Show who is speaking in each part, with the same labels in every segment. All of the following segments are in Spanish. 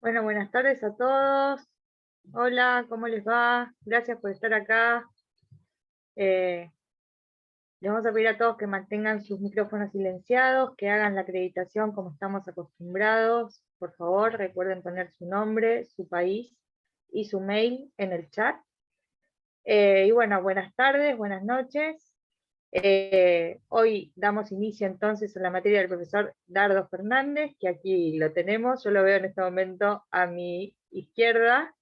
Speaker 1: Bueno, buenas tardes a todos. Hola, ¿cómo les va? Gracias por estar acá. Eh, Les vamos a pedir a todos que mantengan sus micrófonos silenciados, que hagan la acreditación como estamos acostumbrados. Por favor, recuerden poner su nombre, su país y su mail en el chat. Y bueno, buenas tardes, buenas noches. Hoy damos inicio entonces a la materia del profesor Dardo Fernández, que aquí lo tenemos. Yo lo veo en este momento a mi izquierda.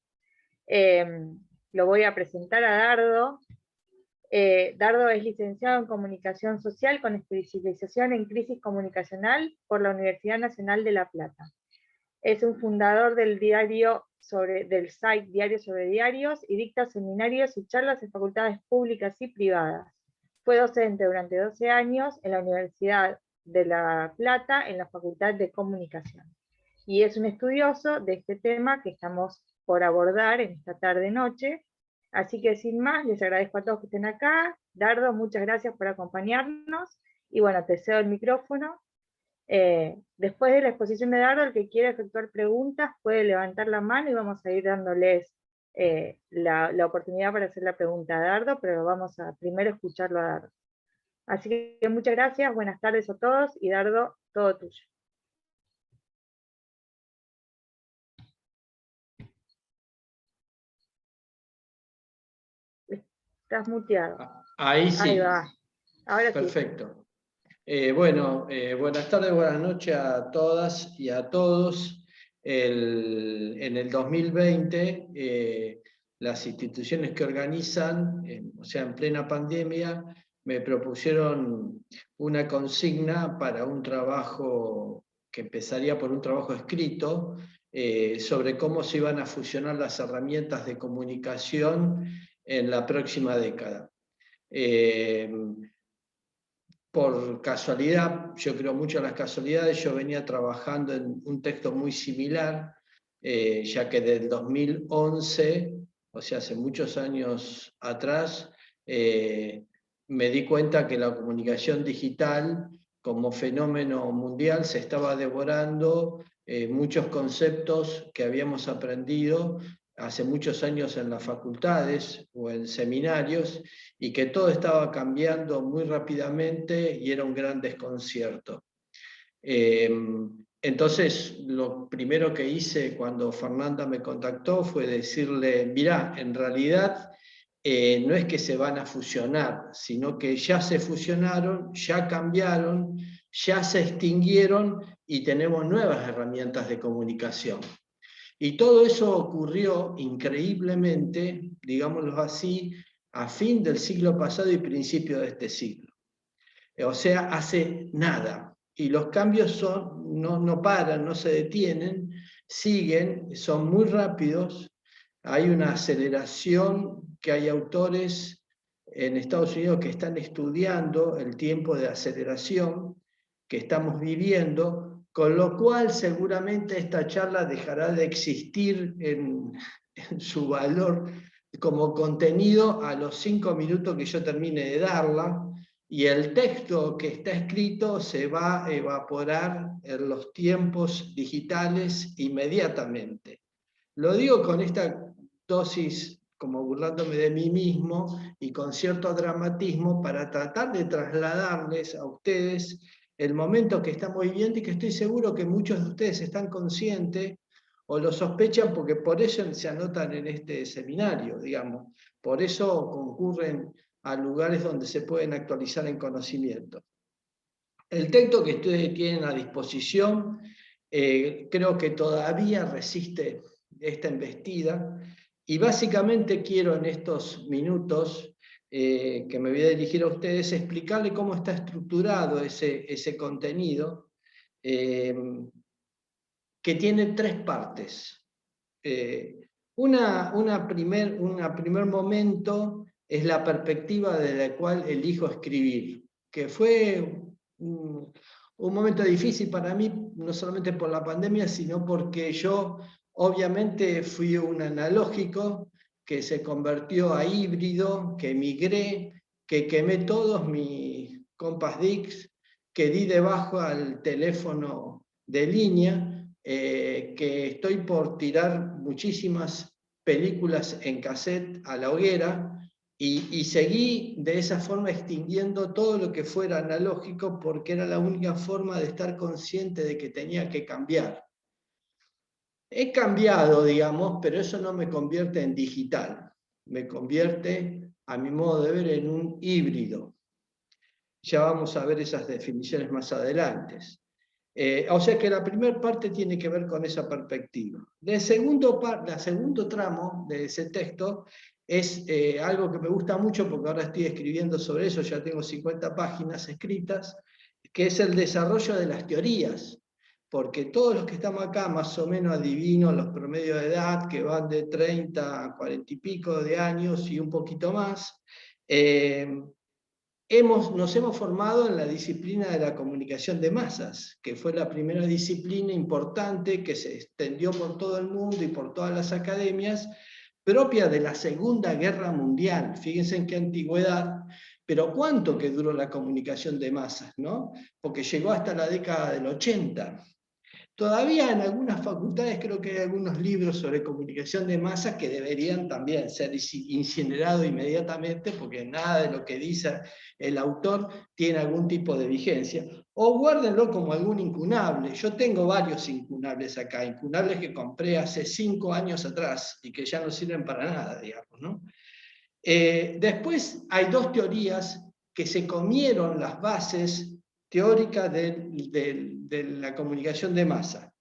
Speaker 1: Lo voy a presentar a Dardo. Dardo es licenciado en Comunicación Social con especialización en Crisis Comunicacional por la Universidad Nacional de La Plata. Es un fundador del site Diario sobre Diarios y dicta seminarios y charlas en facultades públicas y privadas. Fue docente durante 12 años en la Universidad de La Plata en la Facultad de Comunicación. Y es un estudioso de este tema que estamos por abordar en esta tarde-noche. Así que sin más, les agradezco a todos que estén acá. Dardo, muchas gracias por acompañarnos. Y bueno, te cedo el micrófono. Después de la exposición de Dardo, el que quiera efectuar preguntas puede levantar la mano y vamos a ir dándoles la oportunidad para hacer la pregunta a Dardo, pero vamos a primero escucharlo a Dardo. Así que muchas gracias, buenas tardes a todos y Dardo, todo tuyo. Estás muteado.
Speaker 2: Ahí sí.
Speaker 1: Ahí va. Ahora
Speaker 2: perfecto. Sí. Buenas tardes, buenas noches a todas y a todos. En el 2020, las instituciones que organizan, o sea, en plena pandemia, me propusieron una consigna para un trabajo que empezaría por un trabajo escrito sobre cómo se iban a fusionar las herramientas de comunicación en la próxima década. Por casualidad, yo creo mucho en las casualidades, yo venía trabajando en un texto muy similar, ya que del 2011, o sea, hace muchos años atrás, me di cuenta que la comunicación digital como fenómeno mundial se estaba devorando muchos conceptos que habíamos aprendido hace muchos años en las facultades o en seminarios, y que todo estaba cambiando muy rápidamente y era un gran desconcierto. Entonces, lo primero que hice cuando Fernanda me contactó fue decirle, mirá, en realidad no es que se van a fusionar, sino que ya se fusionaron, ya cambiaron, ya se extinguieron y tenemos nuevas herramientas de comunicación. Y todo eso ocurrió increíblemente, digámoslo así, a fin del siglo pasado y principio de este siglo. O sea, hace nada. Y los cambios no paran, no se detienen, siguen, son muy rápidos. Hay una aceleración que hay autores en Estados Unidos que están estudiando el tiempo de aceleración que estamos viviendo, con lo cual seguramente esta charla dejará de existir en su valor como contenido a los 5 minutos que yo termine de darla, y el texto que está escrito se va a evaporar en los tiempos digitales inmediatamente. Lo digo con esta dosis, como burlándome de mí mismo y con cierto dramatismo, para tratar de trasladarles a ustedes el momento que estamos viviendo, y que estoy seguro que muchos de ustedes están conscientes o lo sospechan, porque por eso se anotan en este seminario, digamos. Por eso concurren a lugares donde se pueden actualizar en conocimiento. El texto que ustedes tienen a disposición creo que todavía resiste esta embestida, y básicamente quiero en estos minutos que me voy a dirigir a ustedes explicarle cómo está estructurado ese contenido, que tiene 3 partes. Una primer momento es la perspectiva desde la cual elijo escribir, que fue un momento difícil para mí, no solamente por la pandemia, sino porque yo obviamente fui un analógico que se convirtió a híbrido, que migré, que quemé todos mis Compass Discs, que di debajo al teléfono de línea, que estoy por tirar muchísimas películas en cassette a la hoguera, y seguí de esa forma extinguiendo todo lo que fuera analógico, porque era la única forma de estar consciente de que tenía que cambiar. He cambiado, digamos, pero eso no me convierte en digital, me convierte, a mi modo de ver, en un híbrido. Ya vamos a ver esas definiciones más adelante. O sea que la primera parte tiene que ver con esa perspectiva. El segundo tramo de ese texto es algo que me gusta mucho, porque ahora estoy escribiendo sobre eso, ya tengo 50 páginas escritas, que es el desarrollo de las teorías. Porque todos los que estamos acá, más o menos adivinos los promedios de edad, que van de 30 a 40 y pico de años y un poquito más, nos hemos formado en la disciplina de la comunicación de masas, que fue la primera disciplina importante que se extendió por todo el mundo y por todas las academias, propia de la Segunda Guerra Mundial. Fíjense en qué antigüedad, pero cuánto que duró la comunicación de masas, ¿no? Porque llegó hasta la década del 80. Todavía en algunas facultades creo que hay algunos libros sobre comunicación de masas que deberían también ser incinerados inmediatamente, porque nada de lo que dice el autor tiene algún tipo de vigencia. O guárdenlo como algún incunable. Yo tengo varios incunables acá, incunables que compré hace 5 años atrás y que ya no sirven para nada, digamos, ¿no? Después hay dos teorías que se comieron las bases teóricas de la comunicación de masa.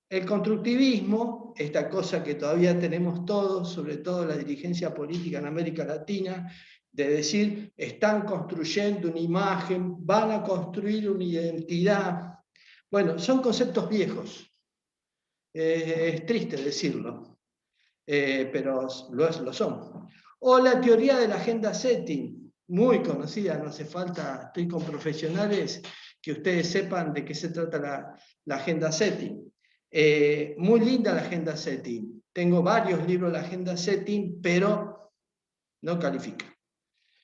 Speaker 2: El constructivismo, esta cosa que todavía tenemos todos, sobre todo la dirigencia política en América Latina, de decir, están construyendo una imagen, van a construir una identidad. Bueno, son conceptos viejos. Es triste decirlo, pero lo son. O la teoría de la agenda setting, muy conocida, no hace falta, estoy con profesionales que ustedes sepan de qué se trata la agenda setting. Muy linda la agenda setting. Tengo varios libros de la agenda setting, pero no califica.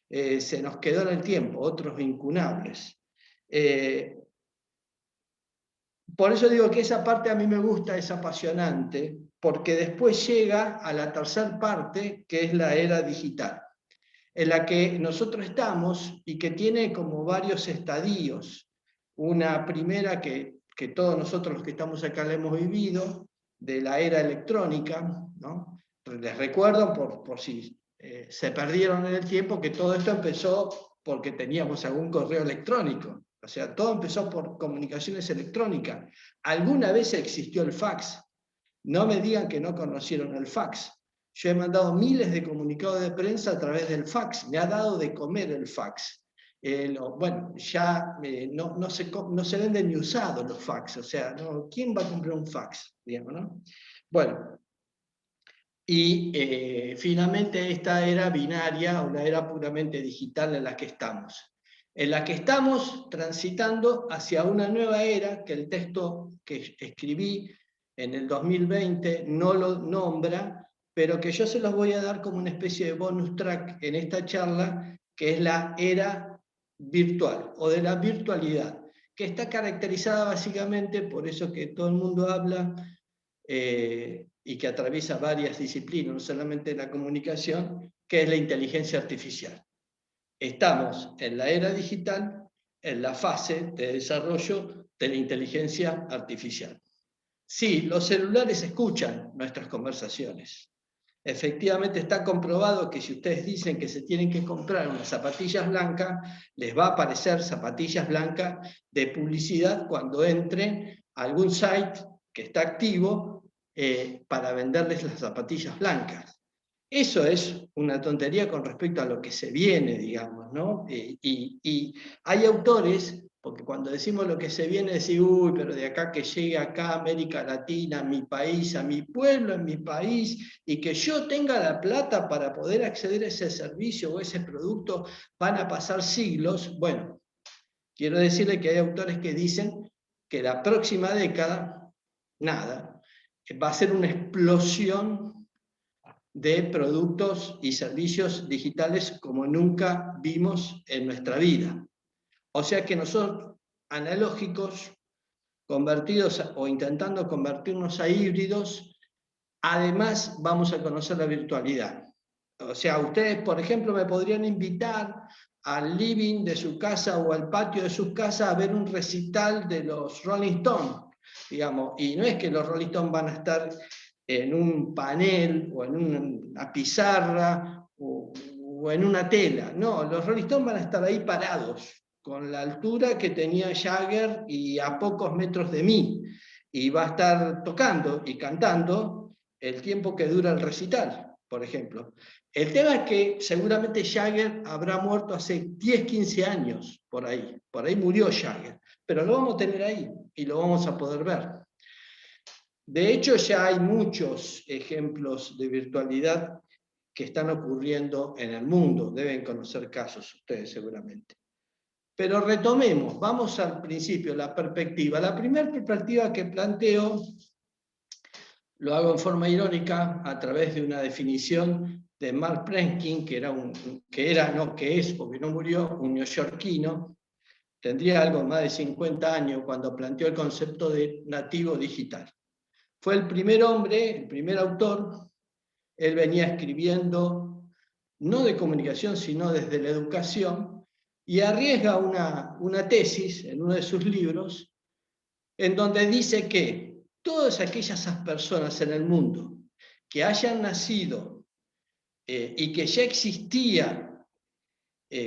Speaker 2: Se nos quedó en el tiempo, otros incunables. Por eso digo que esa parte a mí me gusta, es apasionante, porque después llega a la tercera parte, que es la era digital, en la que nosotros estamos y que tiene como varios estadios. Una primera que todos nosotros los que estamos acá la hemos vivido, de la era electrónica, ¿no? Les recuerdo, por si se perdieron en el tiempo, que todo esto empezó porque teníamos algún correo electrónico. O sea, todo empezó por comunicaciones electrónicas. ¿Alguna vez existió el fax? No me digan que no conocieron el fax. Yo he mandado miles de comunicados de prensa a través del fax. Me ha dado de comer el fax. Bueno, ya no se venden ni usados los fax. O sea, no, ¿quién va a comprar un fax? Digamos, ¿no? Bueno, y finalmente esta era binaria, una era puramente digital en la que estamos. En la que estamos transitando hacia una nueva era que el texto que escribí en el 2020 no lo nombra, pero que yo se los voy a dar como una especie de bonus track en esta charla, que es la era virtual o de la virtualidad, que está caracterizada básicamente por eso que todo el mundo habla, y que atraviesa varias disciplinas, no solamente la comunicación, que es la inteligencia artificial. Estamos en la era digital, en la fase de desarrollo de la inteligencia artificial. Sí, los celulares escuchan nuestras conversaciones. Efectivamente está comprobado que si ustedes dicen que se tienen que comprar unas zapatillas blancas, les va a aparecer zapatillas blancas de publicidad cuando entren a algún site que está activo para venderles las zapatillas blancas. Eso es una tontería con respecto a lo que se viene, digamos, ¿no? Y hay autores, porque cuando decimos lo que se viene, decimos, uy, pero de acá que llegue acá a América Latina, a mi país, a mi pueblo, en mi país, y que yo tenga la plata para poder acceder a ese servicio o ese producto, van a pasar siglos. Bueno, quiero decirle que hay autores que dicen que la próxima década, nada, va a ser una explosión de productos y servicios digitales como nunca vimos en nuestra vida. O sea que nosotros, analógicos, convertidos o intentando convertirnos a híbridos. Además, vamos a conocer la virtualidad. O sea, ustedes, por ejemplo, me podrían invitar al living de su casa o al patio de su casa a ver un recital de los Rolling Stones, digamos, y no es que los Rolling Stones van a estar en un panel o en una pizarra o en una tela, no, los Rolling Stones van a estar ahí parados, con la altura que tenía Jagger y a pocos metros de mí, y va a estar tocando y cantando el tiempo que dura el recital, por ejemplo. El tema es que seguramente Jagger habrá muerto hace 10, 15 años, por ahí murió Jagger, pero lo vamos a tener ahí y lo vamos a poder ver. De hecho, ya hay muchos ejemplos de virtualidad que están ocurriendo en el mundo, deben conocer casos ustedes seguramente. Pero retomemos, vamos al principio, la perspectiva. La primera perspectiva que planteo, lo hago en forma irónica, a través de una definición de Mark Prenkin, que es, porque no murió, un neoyorquino, tendría algo más de 50 años cuando planteó el concepto de nativo digital. Fue el primer hombre, el primer autor. Él venía escribiendo, no de comunicación, sino desde la educación, y arriesga una tesis en uno de sus libros, en donde dice que todas aquellas personas en el mundo que hayan nacido y que ya existía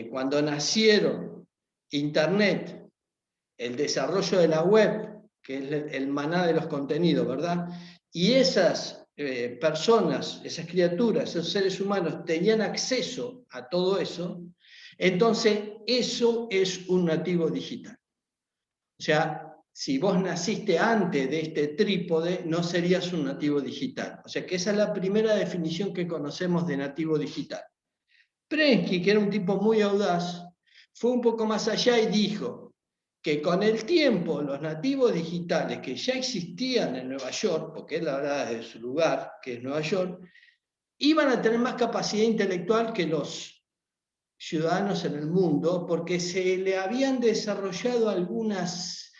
Speaker 2: cuando nacieron Internet, el desarrollo de la web, que es el maná de los contenidos, ¿verdad? Y esas personas, esas criaturas, esos seres humanos tenían acceso a todo eso, entonces eso es un nativo digital. O sea, si vos naciste antes de este trípode, no serías un nativo digital. O sea que esa es la primera definición que conocemos de nativo digital. Prensky, que era un tipo muy audaz, fue un poco más allá y dijo que con el tiempo los nativos digitales que ya existían en Nueva York, porque él hablaba desde su lugar, que es Nueva York, iban a tener más capacidad intelectual que los ciudadanos en el mundo, porque se le habían desarrollado algunas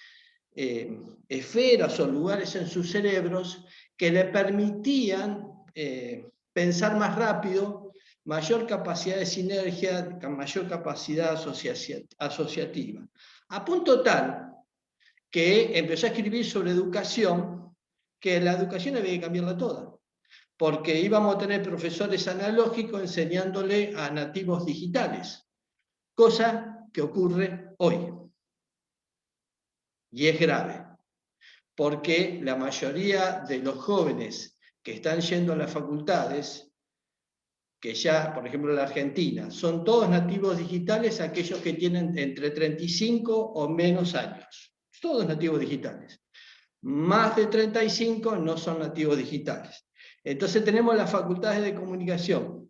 Speaker 2: esferas o lugares en sus cerebros que le permitían pensar más rápido, mayor capacidad de sinergia, mayor capacidad asociativa. A punto tal que empezó a escribir sobre educación, que la educación había que cambiarla toda, porque íbamos a tener profesores analógicos enseñándole a nativos digitales, cosa que ocurre hoy. Y es grave, porque la mayoría de los jóvenes que están yendo a las facultades, que ya, por ejemplo, en la Argentina, son todos nativos digitales aquellos que tienen entre 35 o menos años. Todos nativos digitales. Más de 35 no son nativos digitales. Entonces tenemos las facultades de comunicación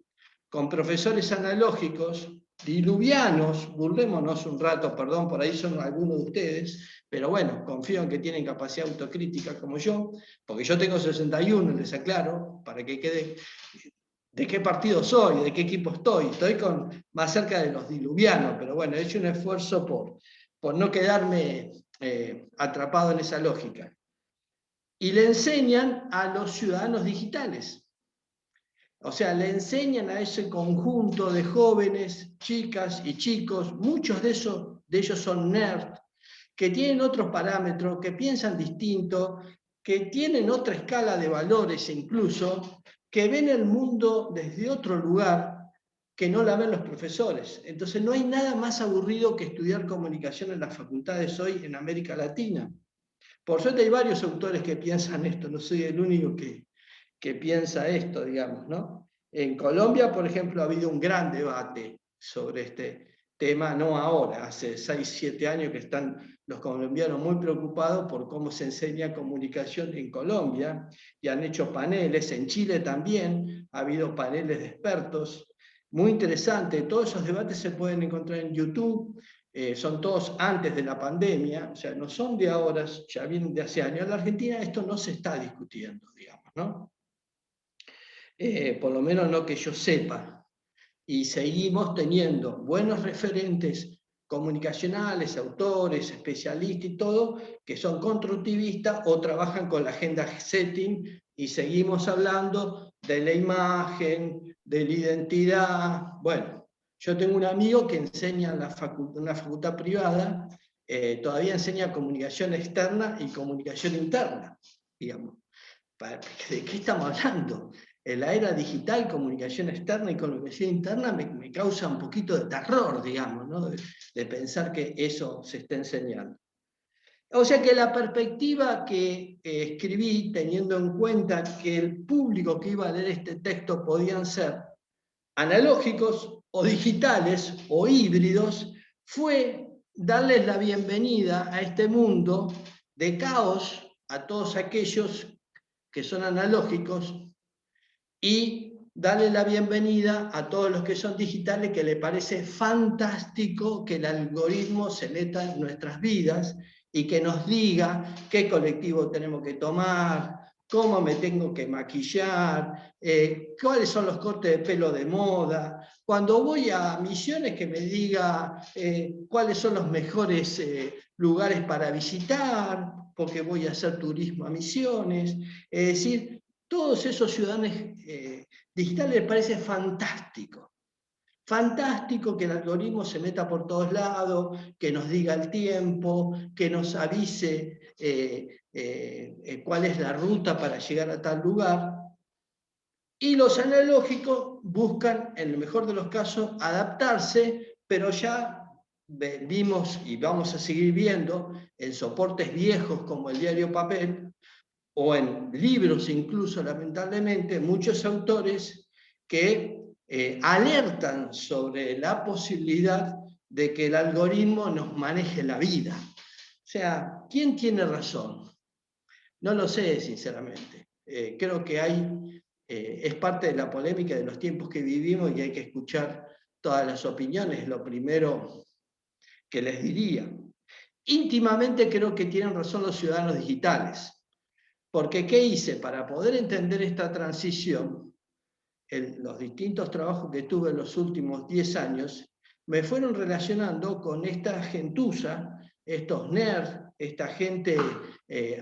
Speaker 2: con profesores analógicos, diluvianos, burlémonos un rato, perdón, por ahí son algunos de ustedes, pero bueno, confío en que tienen capacidad autocrítica como yo, porque yo tengo 61, les aclaro, para que quede de qué partido soy, de qué equipo estoy más cerca de los diluvianos, pero bueno, he hecho un esfuerzo por no quedarme atrapado en esa lógica. Y le enseñan a los ciudadanos digitales. O sea, le enseñan a ese conjunto de jóvenes, chicas y chicos, muchos de ellos son nerds, que tienen otros parámetros, que piensan distinto, que tienen otra escala de valores incluso, que ven el mundo desde otro lugar que no la ven los profesores. Entonces no hay nada más aburrido que estudiar comunicación en las facultades hoy en América Latina. Por suerte hay varios autores que piensan esto, no soy el único que piensa esto, digamos, ¿no? En Colombia, por ejemplo, ha habido un gran debate sobre este tema, no ahora, hace 6, 7 años que están los colombianos muy preocupados por cómo se enseña comunicación en Colombia, y han hecho paneles, en Chile también ha habido paneles de expertos, muy interesante, todos esos debates se pueden encontrar en YouTube, son todos antes de la pandemia, o sea, no son de ahora, ya vienen de hace años. En la Argentina esto no se está discutiendo, digamos, ¿no? Por lo menos no que yo sepa. Y seguimos teniendo buenos referentes comunicacionales, autores, especialistas y todo, que son constructivistas o trabajan con la agenda setting y seguimos hablando de la imagen, de la identidad. Bueno, yo tengo un amigo que enseña en una facultad privada, todavía enseña comunicación externa y comunicación interna, digamos. ¿De qué estamos hablando? En la era digital, comunicación externa y comunicación interna me causa un poquito de terror, digamos, ¿no? de pensar que eso se está enseñando. O sea que la perspectiva que escribí, teniendo en cuenta que el público que iba a leer este texto podían ser analógicos o digitales o híbridos, fue darles la bienvenida a este mundo de caos a todos aquellos que son analógicos y darle la bienvenida a todos los que son digitales, que le parece fantástico que el algoritmo se meta en nuestras vidas y que nos diga qué colectivo tenemos que tomar, cómo me tengo que maquillar, cuáles son los cortes de pelo de moda. Cuando voy a Misiones, que me diga cuáles son los mejores lugares para visitar, porque voy a hacer turismo a Misiones. Es decir, todos esos ciudadanos digitales les parece fantástico. Fantástico que el algoritmo se meta por todos lados, que nos diga el tiempo, que nos avise cuál es la ruta para llegar a tal lugar. Y los analógicos buscan, en el mejor de los casos, adaptarse, pero ya vimos y vamos a seguir viendo en soportes viejos como el diario papel, o en libros incluso, lamentablemente, muchos autores que alertan sobre la posibilidad de que el algoritmo nos maneje la vida. O sea, ¿quién tiene razón? No lo sé, sinceramente. Creo que es parte de la polémica de los tiempos que vivimos y hay que escuchar todas las opiniones, lo primero que les diría. Íntimamente creo que tienen razón los ciudadanos digitales. Porque, ¿qué hice? Para poder entender esta transición, los distintos trabajos que tuve en los últimos 10 años, me fueron relacionando con esta gentuza, estos nerds, esta gente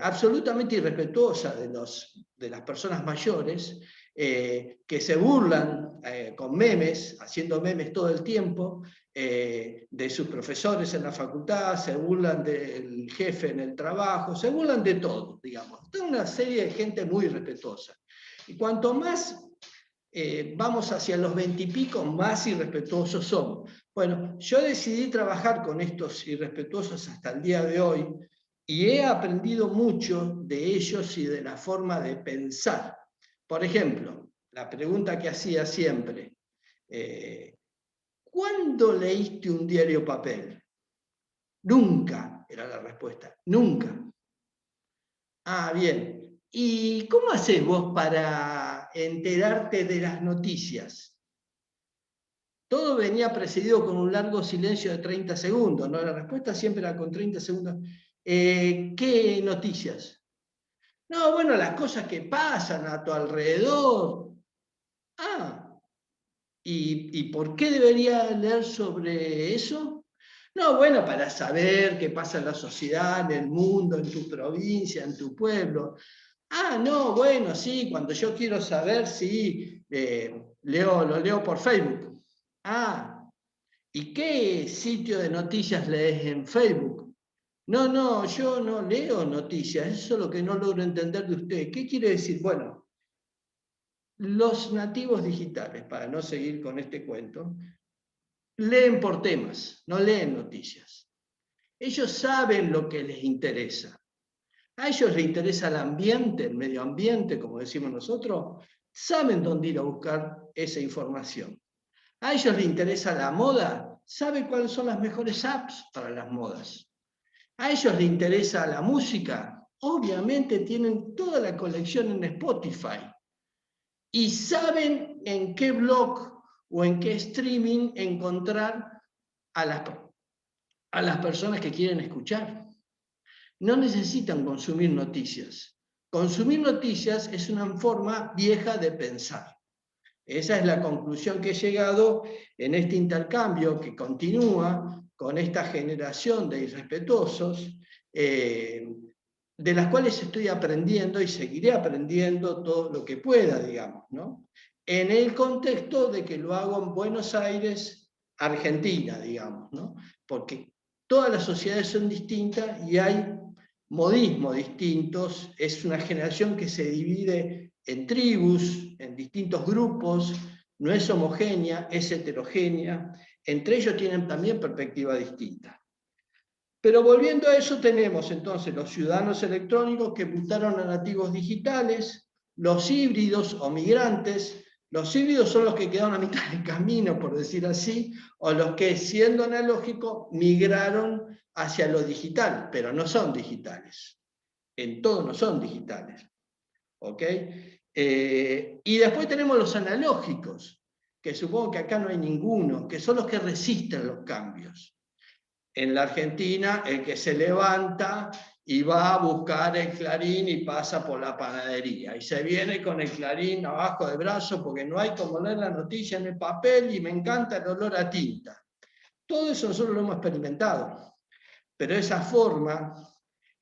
Speaker 2: absolutamente irrespetuosa de las personas mayores, que se burlan con memes, haciendo memes todo el tiempo, de sus profesores en la facultad, se burlan del jefe en el trabajo, se burlan de todo, digamos. Toda una serie de gente muy irrespetuosa. Y cuanto más vamos hacia los 20 y pico, más irrespetuosos somos. Bueno, yo decidí trabajar con estos irrespetuosos hasta el día de hoy y he aprendido mucho de ellos y de la forma de pensar. Por ejemplo, la pregunta que hacía siempre, ¿cuándo leíste un diario papel? Nunca, era la respuesta, nunca. Ah, bien. ¿Y cómo haces vos para enterarte de las noticias? Todo venía precedido con un largo silencio de 30 segundos, ¿no? La respuesta siempre era con 30 segundos. ¿Qué noticias? No, bueno, las cosas que pasan a tu alrededor. Ah, ¿y por qué debería leer sobre eso? No, bueno, para saber qué pasa en la sociedad, en el mundo, en tu provincia, en tu pueblo. Ah, no, bueno, sí, cuando yo quiero saber, sí, lo leo por Facebook. Ah, ¿y qué sitio de noticias lees en Facebook? No, yo no leo noticias, eso es lo que no logro entender de usted. ¿Qué quiere decir? Bueno, los nativos digitales, para no seguir con este cuento, leen por temas, no leen noticias. Ellos saben lo que les interesa. A ellos les interesa el ambiente, el medio ambiente, como decimos nosotros, saben dónde ir a buscar esa información. A ellos les interesa la moda, saben cuáles son las mejores apps para las modas. A ellos les interesa la música, obviamente tienen toda la colección en Spotify. Y saben en qué blog o en qué streaming encontrar a las personas que quieren escuchar. No necesitan consumir noticias. Consumir noticias es una forma vieja de pensar. Esa es la conclusión que he llegado en este intercambio que continúa con esta generación de irrespetuosos, de las cuales estoy aprendiendo y seguiré aprendiendo todo lo que pueda, digamos, ¿no? En el contexto de que lo hago en Buenos Aires, Argentina, digamos, ¿no? Porque todas las sociedades son distintas y hay modismos distintos, es una generación que se divide en tribus, en distintos grupos, no es homogénea, es heterogénea, entre ellos tienen también perspectivas distintas. Pero volviendo a eso, tenemos entonces los ciudadanos electrónicos que mutaron a nativos digitales, los híbridos o migrantes. Los híbridos son los que quedaron a mitad del camino, por decir así, o los que, siendo analógicos, migraron hacia lo digital, pero no son digitales. En todo no son digitales. ¿Ok? Y después tenemos los analógicos, que supongo que acá no hay ninguno, que son los que resisten los cambios. En la Argentina, el que se levanta y va a buscar el Clarín y pasa por la panadería. Y se viene con el Clarín abajo del brazo porque no hay como leer la noticia en el papel y me encanta el olor a tinta. Todo eso nosotros lo hemos experimentado. Pero esa forma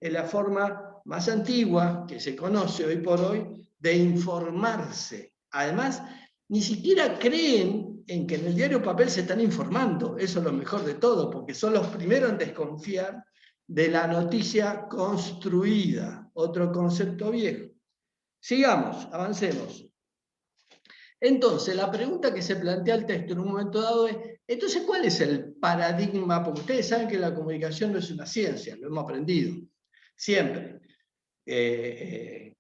Speaker 2: es la forma más antigua que se conoce hoy por hoy de informarse. Además, ni siquiera creen en que en el diario papel se están informando. Eso es lo mejor de todo, porque son los primeros en desconfiar de la noticia construida, otro concepto viejo. Sigamos, avancemos. Entonces, la pregunta que se plantea el texto en un momento dado es, entonces, ¿cuál es el paradigma? Porque ustedes saben que la comunicación no es una ciencia, lo hemos aprendido, siempre.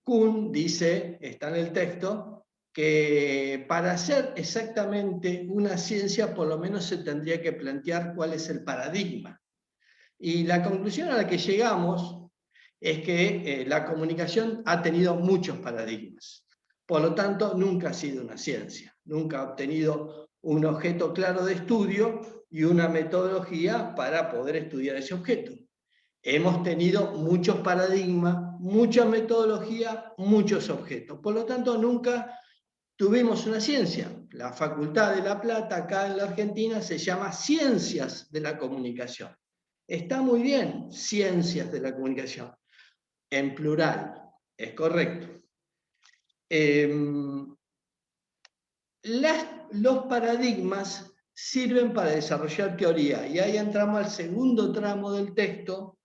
Speaker 2: Kuhn dice, está en el texto, que para hacer exactamente una ciencia por lo menos se tendría que plantear cuál es el paradigma. Y la conclusión a la que llegamos es que la comunicación ha tenido muchos paradigmas. Por lo tanto, nunca ha sido una ciencia, nunca ha obtenido un objeto claro de estudio y una metodología para poder estudiar ese objeto. Hemos tenido muchos paradigmas, mucha metodología, muchos objetos. Por lo tanto, nunca tuvimos una ciencia. La Facultad de La Plata, acá en la Argentina, se llama Ciencias de la Comunicación. Está muy bien, Ciencias de la Comunicación, en plural, es correcto. Los paradigmas sirven para desarrollar teoría, y ahí entramos al segundo tramo del texto,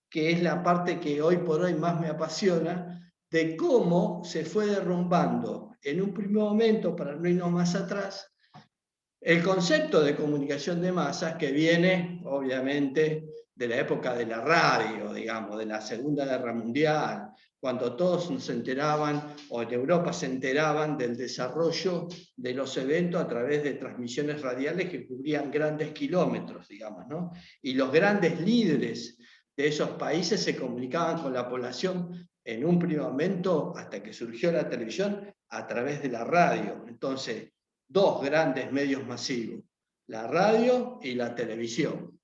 Speaker 2: que es la parte que hoy por hoy más me apasiona, de cómo se fue derrumbando en un primer momento, para no irnos más atrás, el concepto de comunicación de masas que viene, obviamente, de la época de la radio, digamos, de la Segunda Guerra Mundial, cuando todos nos enteraban, o en Europa se enteraban del desarrollo de los eventos a través de transmisiones radiales que cubrían grandes kilómetros, digamos, ¿no? Y los grandes líderes de esos países se comunicaban con la población en un primer momento, hasta que surgió la televisión, a través de la radio. Entonces, dos grandes medios masivos, la radio y la televisión,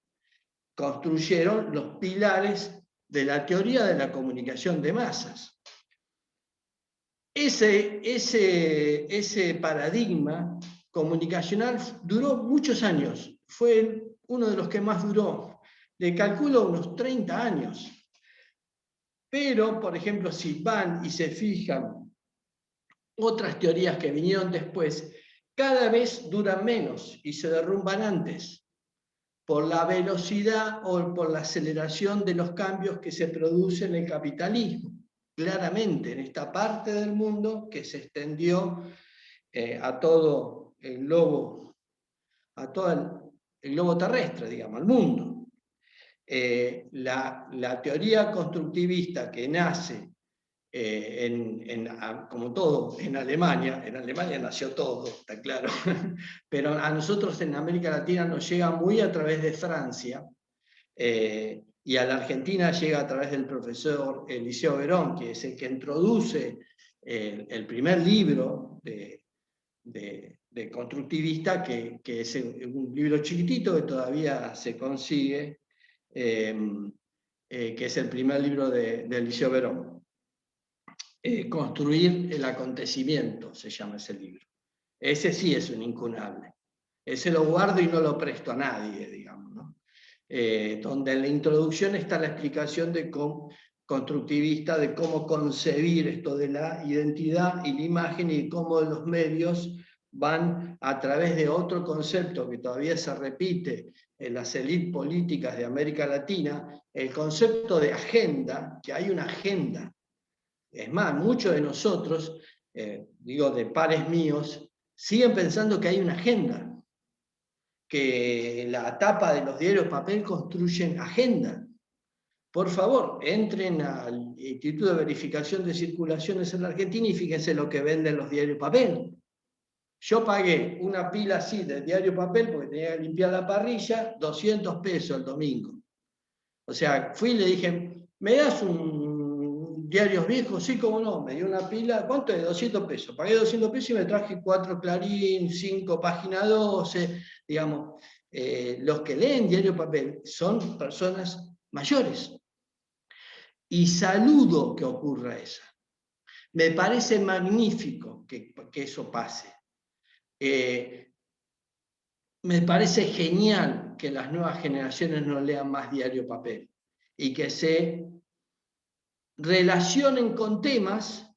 Speaker 2: construyeron los pilares de la teoría de la comunicación de masas. Ese paradigma comunicacional duró muchos años, fue uno de los que más duró, le calculo unos 30 años. Pero, por ejemplo, si van y se fijan otras teorías que vinieron después, cada vez duran menos y se derrumban antes, por la velocidad o por la aceleración de los cambios que se producen en el capitalismo. Claramente, en esta parte del mundo que se extendió a todo el globo, el globo terrestre, digamos, al mundo. La teoría constructivista que nace como todo, en Alemania nació todo, está claro, pero a nosotros en América Latina nos llega muy a través de Francia, y a la Argentina llega a través del profesor Eliseo Verón, que es el que introduce el primer libro de constructivista, que es un libro chiquitito que todavía se consigue, que es el primer libro de Eliseo Verón. Construir el acontecimiento, se llama ese libro. Ese sí es un incunable. Ese lo guardo y no lo presto a nadie, digamos, ¿no? donde en la introducción está la explicación de cómo, constructivista de cómo concebir esto de la identidad y la imagen y cómo los medios van a través de otro concepto que todavía se repite en las élites políticas de América Latina, el concepto de agenda, que hay una agenda. Es más, muchos de nosotros, digo de pares míos, siguen pensando que hay una agenda, que la tapa de los diarios papel construyen agenda. Por favor, entren al Instituto de Verificación de Circulaciones en la Argentina y fíjense lo que venden los diarios papel. Yo pagué una pila así de diario papel porque tenía que limpiar la parrilla, 200 pesos el domingo. O sea, fui y le dije, ¿me das un diarios viejos? Sí, cómo no, me dio una pila, ¿cuánto es? 200 pesos. Pagué 200 pesos y me traje 4 Clarín, 5 Página 12, digamos. Los que leen diario papel son personas mayores. Y saludo que ocurra eso. Me parece magnífico que eso pase. Me parece genial que las nuevas generaciones no lean más diario papel y que se relacionen con temas,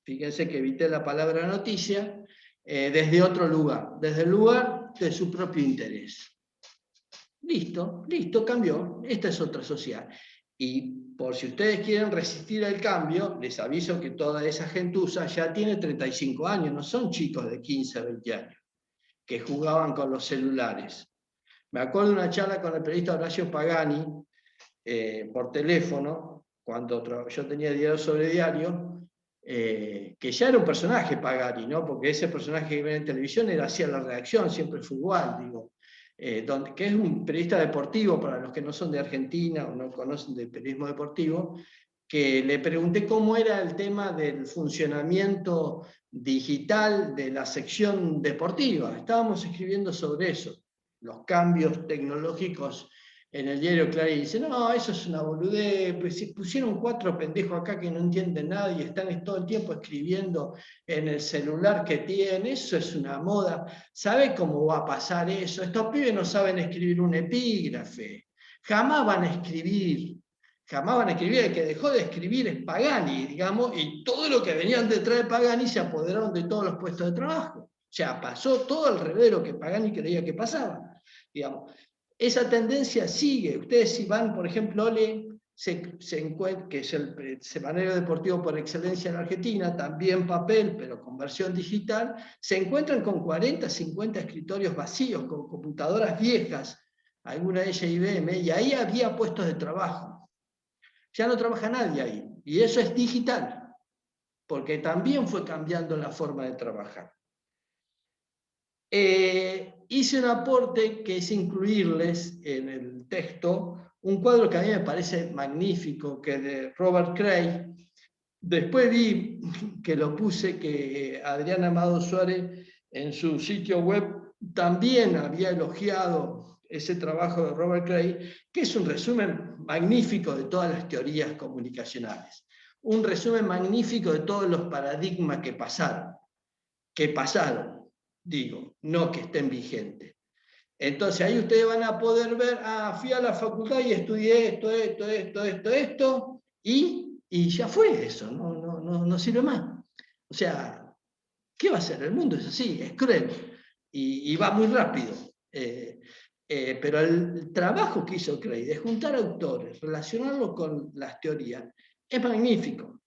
Speaker 2: fíjense que evité la palabra noticia, desde otro lugar, desde el lugar de su propio interés. Listo, cambió, esta es otra sociedad. Y por si ustedes quieren resistir al cambio, les aviso que toda esa gentuza ya tiene 35 años, no son chicos de 15, 20 años, que jugaban con los celulares. Me acuerdo de una charla con el periodista Horacio Pagani, por teléfono, cuando yo tenía Diario sobre Diario, que ya era un personaje Pagani, ¿no? Porque ese personaje que ven en televisión era hacía la redacción, siempre fue igual, digo. Que es un periodista deportivo, para los que no son de Argentina o no conocen del periodismo deportivo, que le pregunté cómo era el tema del funcionamiento digital de la sección deportiva. Estábamos escribiendo sobre eso, los cambios tecnológicos en el diario Clarín. Y dice, no, eso es una boludez, pues si pusieron 4 pendejos acá que no entienden nada y están todo el tiempo escribiendo en el celular que tienen, eso es una moda. ¿Sabe cómo va a pasar eso? Estos pibes no saben escribir un epígrafe, jamás van a escribir. El que dejó de escribir es Pagani, digamos, y todo lo que venían detrás de Pagani se apoderaron de todos los puestos de trabajo. O sea, pasó todo al revés de lo que Pagani creía que pasaba, digamos. Esa tendencia sigue. Ustedes si van, por ejemplo, Ole, que es el semanario deportivo por excelencia en Argentina, también papel, pero con versión digital, se encuentran con 40, 50 escritorios vacíos, con computadoras viejas, alguna de ellas IBM, y ahí había puestos de trabajo. Ya no trabaja nadie ahí, y eso es digital, porque también fue cambiando la forma de trabajar. Hice un aporte que es incluirles en el texto un cuadro que a mí me parece magnífico, que es de Robert Cray. Después vi que lo puse, que Adriana Amado Suárez en su sitio web también había elogiado ese trabajo de Robert Cray, que es un resumen magnífico de todas las teorías comunicacionales. Un resumen magnífico de todos los paradigmas que pasaron, digo, no que estén vigentes. Entonces ahí ustedes van a poder ver, fui a la facultad y estudié esto, y ya fue eso, no sirve más. O sea, ¿qué va a ser? El mundo es así, es cruel, y va muy rápido. Pero el trabajo que hizo Cray de juntar autores, relacionarlo con las teorías, es magnífico.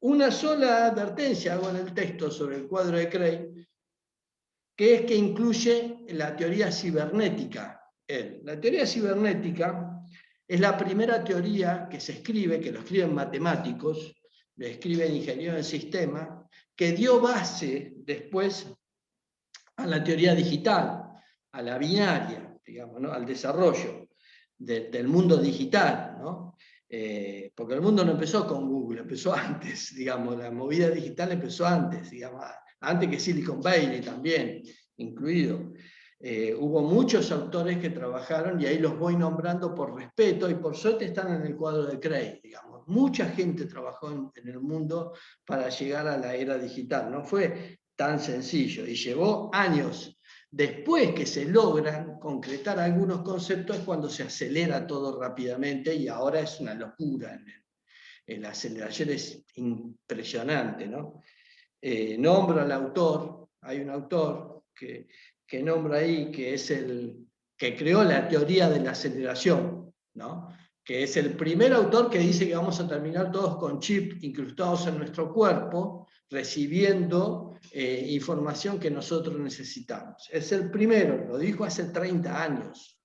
Speaker 2: Una sola advertencia hago en el texto sobre el cuadro de Cray, que es que incluye la teoría cibernética. La teoría cibernética es la primera teoría que se escribe, que lo escriben matemáticos, lo escriben ingenieros del sistema, que dio base después a la teoría digital, a la binaria, digamos, ¿no? Al desarrollo del mundo digital, ¿no? Porque el mundo no empezó con Google, empezó antes, digamos, la movida digital empezó antes, digamos, antes que Silicon Valley también, incluido. Hubo muchos autores que trabajaron, y ahí los voy nombrando por respeto, y por suerte están en el cuadro de Cray, digamos. Mucha gente trabajó en el mundo para llegar a la era digital, no fue tan sencillo, y llevó años Después que se logran concretar algunos conceptos es cuando se acelera todo rápidamente y ahora es una locura. La aceleración es impresionante, ¿no? Nombro al autor, hay un autor que nombra ahí, que es el que creó la teoría de la aceleración, ¿no? Que es el primer autor que dice que vamos a terminar todos con chip incrustados en nuestro cuerpo, recibiendo información que nosotros necesitamos. Es el primero, lo dijo hace 30 años.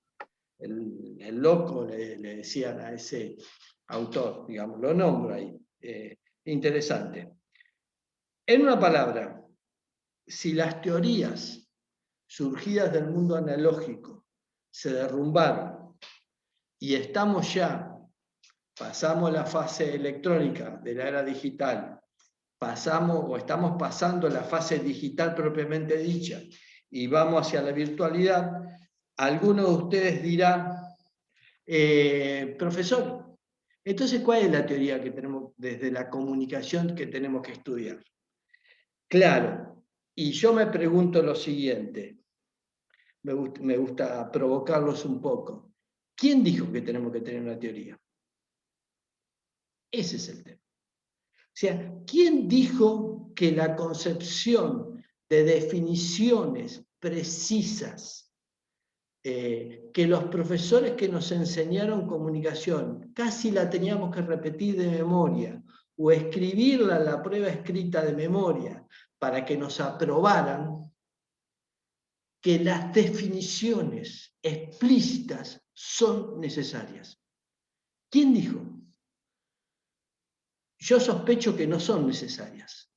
Speaker 2: El loco le decían a ese autor, digamos, lo nombro ahí. Interesante. En una palabra, si las teorías surgidas del mundo analógico se derrumbaron y estamos ya, pasamos la fase electrónica de la era digital, pasamos o estamos pasando la fase digital propiamente dicha y vamos hacia la virtualidad, alguno de ustedes dirá, profesor, entonces ¿cuál es la teoría que tenemos desde la comunicación que tenemos que estudiar? Claro, y yo me pregunto lo siguiente, me gusta provocarlos un poco. ¿Quién dijo que tenemos que tener una teoría? Ese es el tema. O sea, ¿quién dijo que la concepción de definiciones precisas que los profesores que nos enseñaron comunicación casi la teníamos que repetir de memoria o escribirla en la prueba escrita de memoria para que nos aprobaran, que las definiciones explícitas son necesarias? ¿Quién dijo? Yo sospecho que no son necesarias.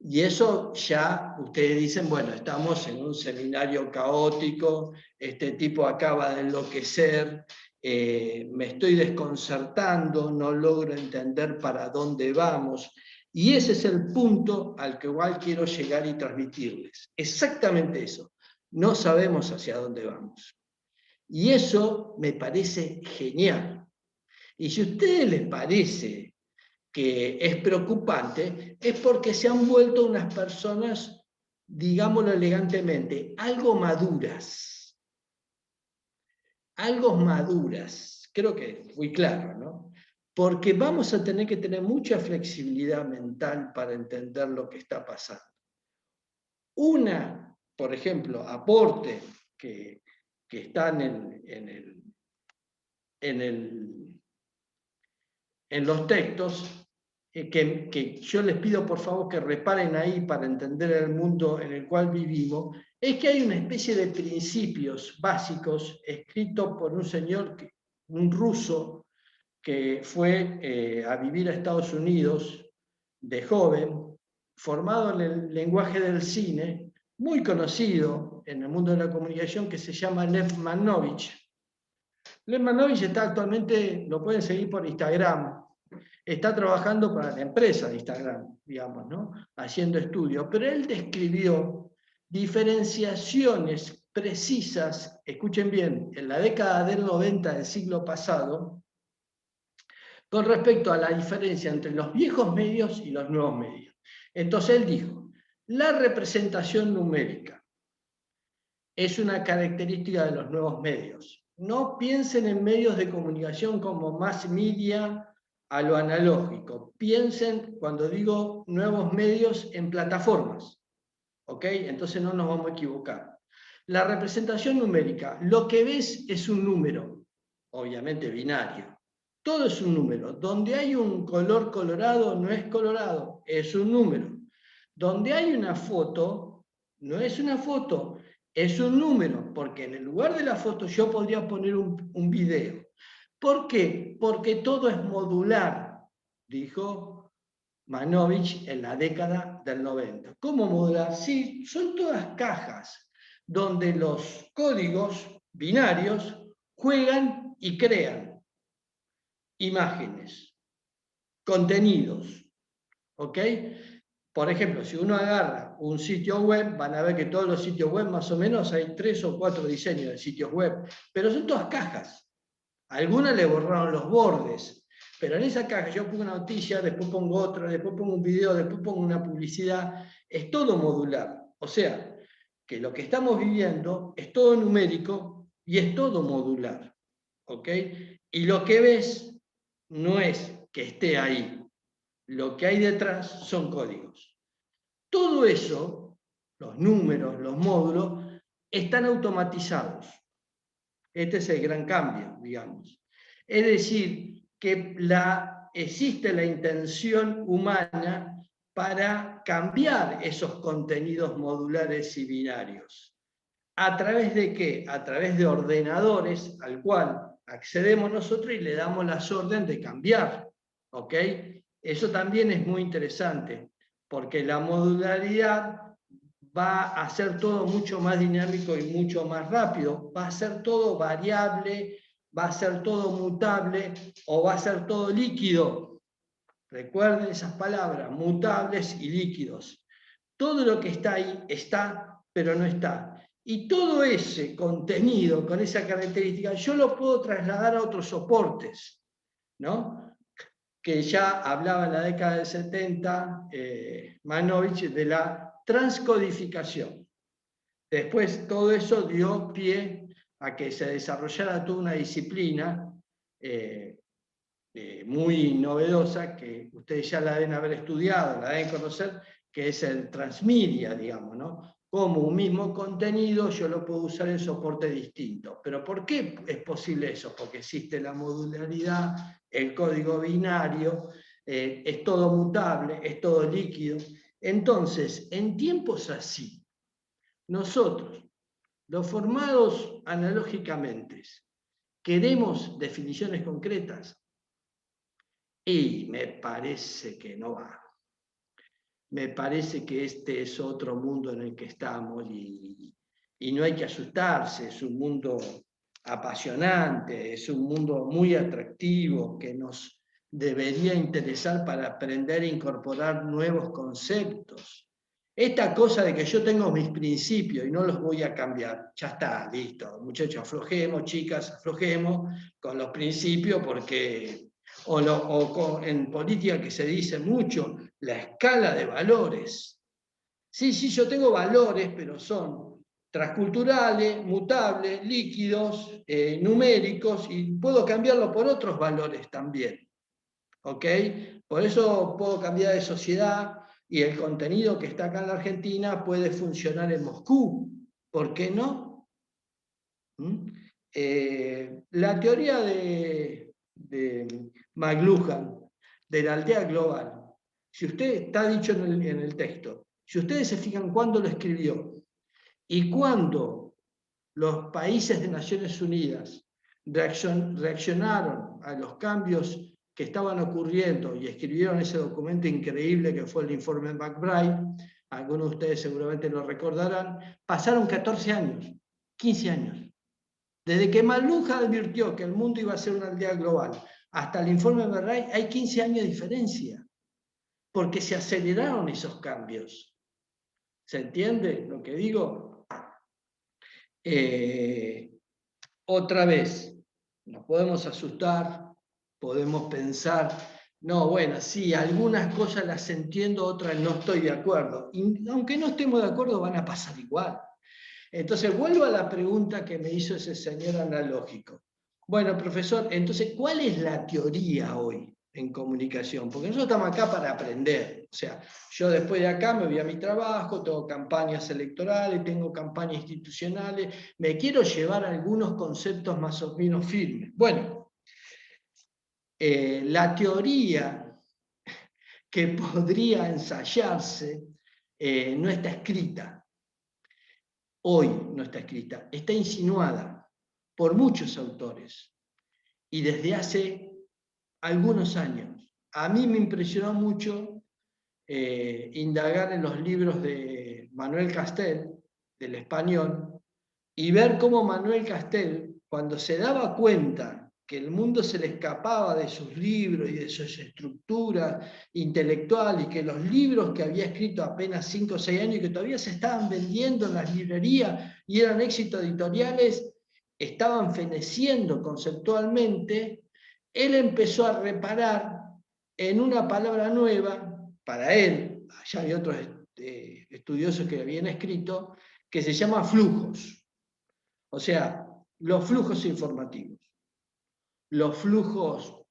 Speaker 2: Y eso ya ustedes dicen, bueno, estamos en un seminario caótico, este tipo acaba de enloquecer, me estoy desconcertando, no logro entender para dónde vamos. Y ese es el punto al que igual quiero llegar y transmitirles. Exactamente eso. No sabemos hacia dónde vamos. Y eso me parece genial. Y si a ustedes les parece que es preocupante, es porque se han vuelto unas personas, digámoslo elegantemente, algo maduras. Algo maduras. Creo que fui claro, ¿no? Porque vamos a tener que tener mucha flexibilidad mental para entender lo que está pasando. Una, por ejemplo, aporte que está en los textos, que yo les pido por favor que reparen ahí para entender el mundo en el cual vivimos, es que hay una especie de principios básicos escritos por un señor, un ruso, que fue a vivir a Estados Unidos de joven, formado en el lenguaje del cine, muy conocido en el mundo de la comunicación, que se llama Lev Manovich. Lev Manovich está actualmente, lo pueden seguir por Instagram, está trabajando para la empresa de Instagram, digamos, ¿no? Haciendo estudios, pero él describió diferenciaciones precisas, escuchen bien, en la década del 90 del siglo pasado, con respecto a la diferencia entre los viejos medios y los nuevos medios. Entonces él dijo, la representación numérica es una característica de los nuevos medios. No piensen en medios de comunicación como mass media a lo analógico. Piensen, cuando digo nuevos medios, en plataformas. ¿Ok? Entonces no nos vamos a equivocar. La representación numérica, lo que ves es un número, obviamente binario. Todo es un número. Donde hay un color colorado, no es colorado, es un número. Donde hay una foto, no es una foto, es un número, porque en el lugar de la foto yo podría poner un video. ¿Por qué? Porque todo es modular, dijo Manovich en la década del 90. ¿Cómo modular? Sí, son todas cajas donde los códigos binarios juegan y crean imágenes, contenidos, ¿ok? Por ejemplo, si uno agarra un sitio web, van a ver que todos los sitios web más o menos hay 3 o 4 diseños de sitios web, pero son todas cajas. A algunas le borraron los bordes, pero en esa caja yo pongo una noticia, después pongo otra, después pongo un video, después pongo una publicidad, es todo modular. O sea, que lo que estamos viviendo es todo numérico y es todo modular. ¿Ok? Y lo que ves no es que esté ahí. Lo que hay detrás son códigos. Todo eso, los números, los módulos, están automatizados. Este es el gran cambio, digamos. Es decir, que existe la intención humana para cambiar esos contenidos modulares y binarios. ¿A través de qué? A través de ordenadores al cual accedemos nosotros y le damos las órdenes de cambiar. ¿Ok? Eso también es muy interesante, porque la modularidad va a hacer todo mucho más dinámico y mucho más rápido. Va a ser todo variable, va a ser todo mutable o va a ser todo líquido. Recuerden esas palabras, mutables y líquidos. Todo lo que está ahí está, pero no está. Y todo ese contenido con esa característica yo lo puedo trasladar a otros soportes, ¿no? Que ya hablaba en la década del 70, Manovich, de la transcodificación. Después todo eso dio pie a que se desarrollara toda una disciplina muy novedosa, que ustedes ya la deben haber estudiado, la deben conocer, que es el transmedia, digamos, ¿no? Como un mismo contenido yo lo puedo usar en soportes distintos. ¿Pero por qué es posible eso? Porque existe la modularidad, el código binario, es todo mutable, es todo líquido. Entonces, en tiempos así, nosotros, los formados analógicamente, queremos definiciones concretas, y me parece que no va. Me parece que este es otro mundo en el que estamos y no hay que asustarse. Es un mundo apasionante, es un mundo muy atractivo que nos debería interesar para aprender a incorporar nuevos conceptos. Esta cosa de que yo tengo mis principios y no los voy a cambiar, ya está, listo. Muchachos, aflojemos, chicas, aflojemos con los principios porque... en política que se dice mucho, la escala de valores. Sí, sí, yo tengo valores, pero son transculturales, mutables, líquidos, numéricos, y puedo cambiarlo por otros valores también. ¿Ok? Por eso puedo cambiar de sociedad y el contenido que está acá en la Argentina puede funcionar en Moscú. ¿Por qué no? La teoría de McLuhan, de la aldea global, si usted está dicho en el texto, si ustedes se fijan cuándo lo escribió y cuándo los países de Naciones Unidas reaccionaron a los cambios que estaban ocurriendo y escribieron ese documento increíble que fue el informe McBride, algunos de ustedes seguramente lo recordarán, pasaron 14 años, 15 años. Desde que McLuhan advirtió que el mundo iba a ser una aldea global hasta el informe McBride hay 15 años de diferencia, porque se aceleraron esos cambios. ¿Se entiende lo que digo? Otra vez, nos podemos asustar, podemos pensar, no, bueno, sí, algunas cosas las entiendo, otras no estoy de acuerdo. Y aunque no estemos de acuerdo, van a pasar igual. Entonces, vuelvo a la pregunta que me hizo ese señor analógico. Bueno, profesor, entonces, ¿cuál es la teoría hoy en comunicación? Porque nosotros estamos acá para aprender. O sea, yo después de acá me voy a mi trabajo, tengo campañas electorales, tengo campañas institucionales, me quiero llevar algunos conceptos más o menos firmes. Bueno, la teoría que podría ensayarse no está escrita. Hoy no está escrita, está insinuada por muchos autores y desde hace algunos años. A mí me impresionó mucho indagar en los libros de Manuel Castel, del español, y ver cómo Manuel Castel, cuando se daba cuenta que el mundo se le escapaba de sus libros y de sus estructuras intelectuales, y que los libros que había escrito apenas 5 o 6 años y que todavía se estaban vendiendo en las librerías y eran éxitos editoriales, estaban feneciendo conceptualmente, él empezó a reparar en una palabra nueva para él, ya había otros estudiosos que habían escrito, que se llama flujos. O sea, los flujos informativos, los flujos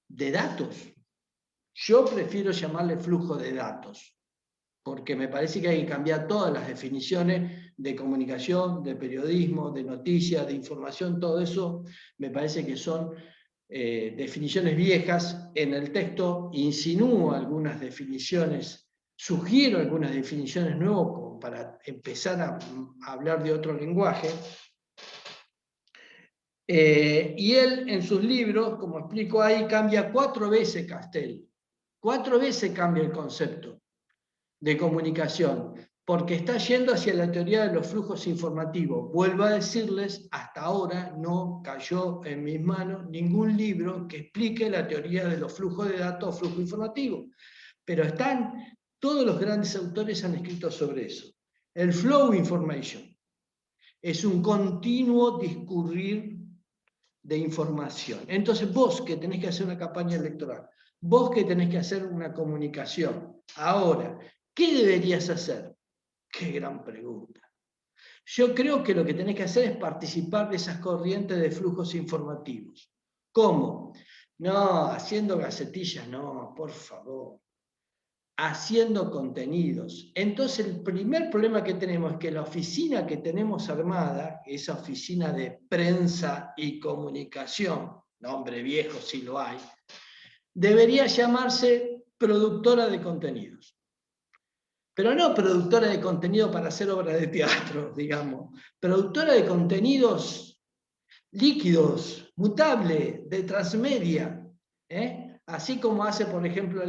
Speaker 2: de datos. Yo prefiero llamarle flujo de datos, porque me parece que hay que cambiar todas las definiciones de comunicación, de periodismo, de noticias, de información, todo eso me parece que son definiciones viejas. En el texto insinúo algunas definiciones, sugiero algunas definiciones nuevas como para empezar a hablar de otro lenguaje. Y él en sus libros, como explico ahí, cambia 4 veces Castell. 4 veces cambia el concepto de comunicación, porque está yendo hacia la teoría de los flujos informativos. Vuelvo a decirles, hasta ahora no cayó en mis manos ningún libro que explique la teoría de los flujos de datos o flujo informativo. Pero todos los grandes autores han escrito sobre eso. El flow information es un continuo discurrir de información. Entonces vos que tenés que hacer una campaña electoral, vos que tenés que hacer una comunicación, ahora, ¿qué deberías hacer? Qué gran pregunta. Yo creo que lo que tenés que hacer es participar de esas corrientes de flujos informativos. ¿Cómo? No, haciendo gacetillas, no, por favor. Haciendo contenidos. Entonces el primer problema que tenemos es que la oficina que tenemos armada, esa oficina de prensa y comunicación, nombre viejo si lo hay, debería llamarse productora de contenidos. Pero no productora de contenido para hacer obras de teatro, digamos. Productora de contenidos líquidos, mutables, de transmedia. Así como hace, por ejemplo,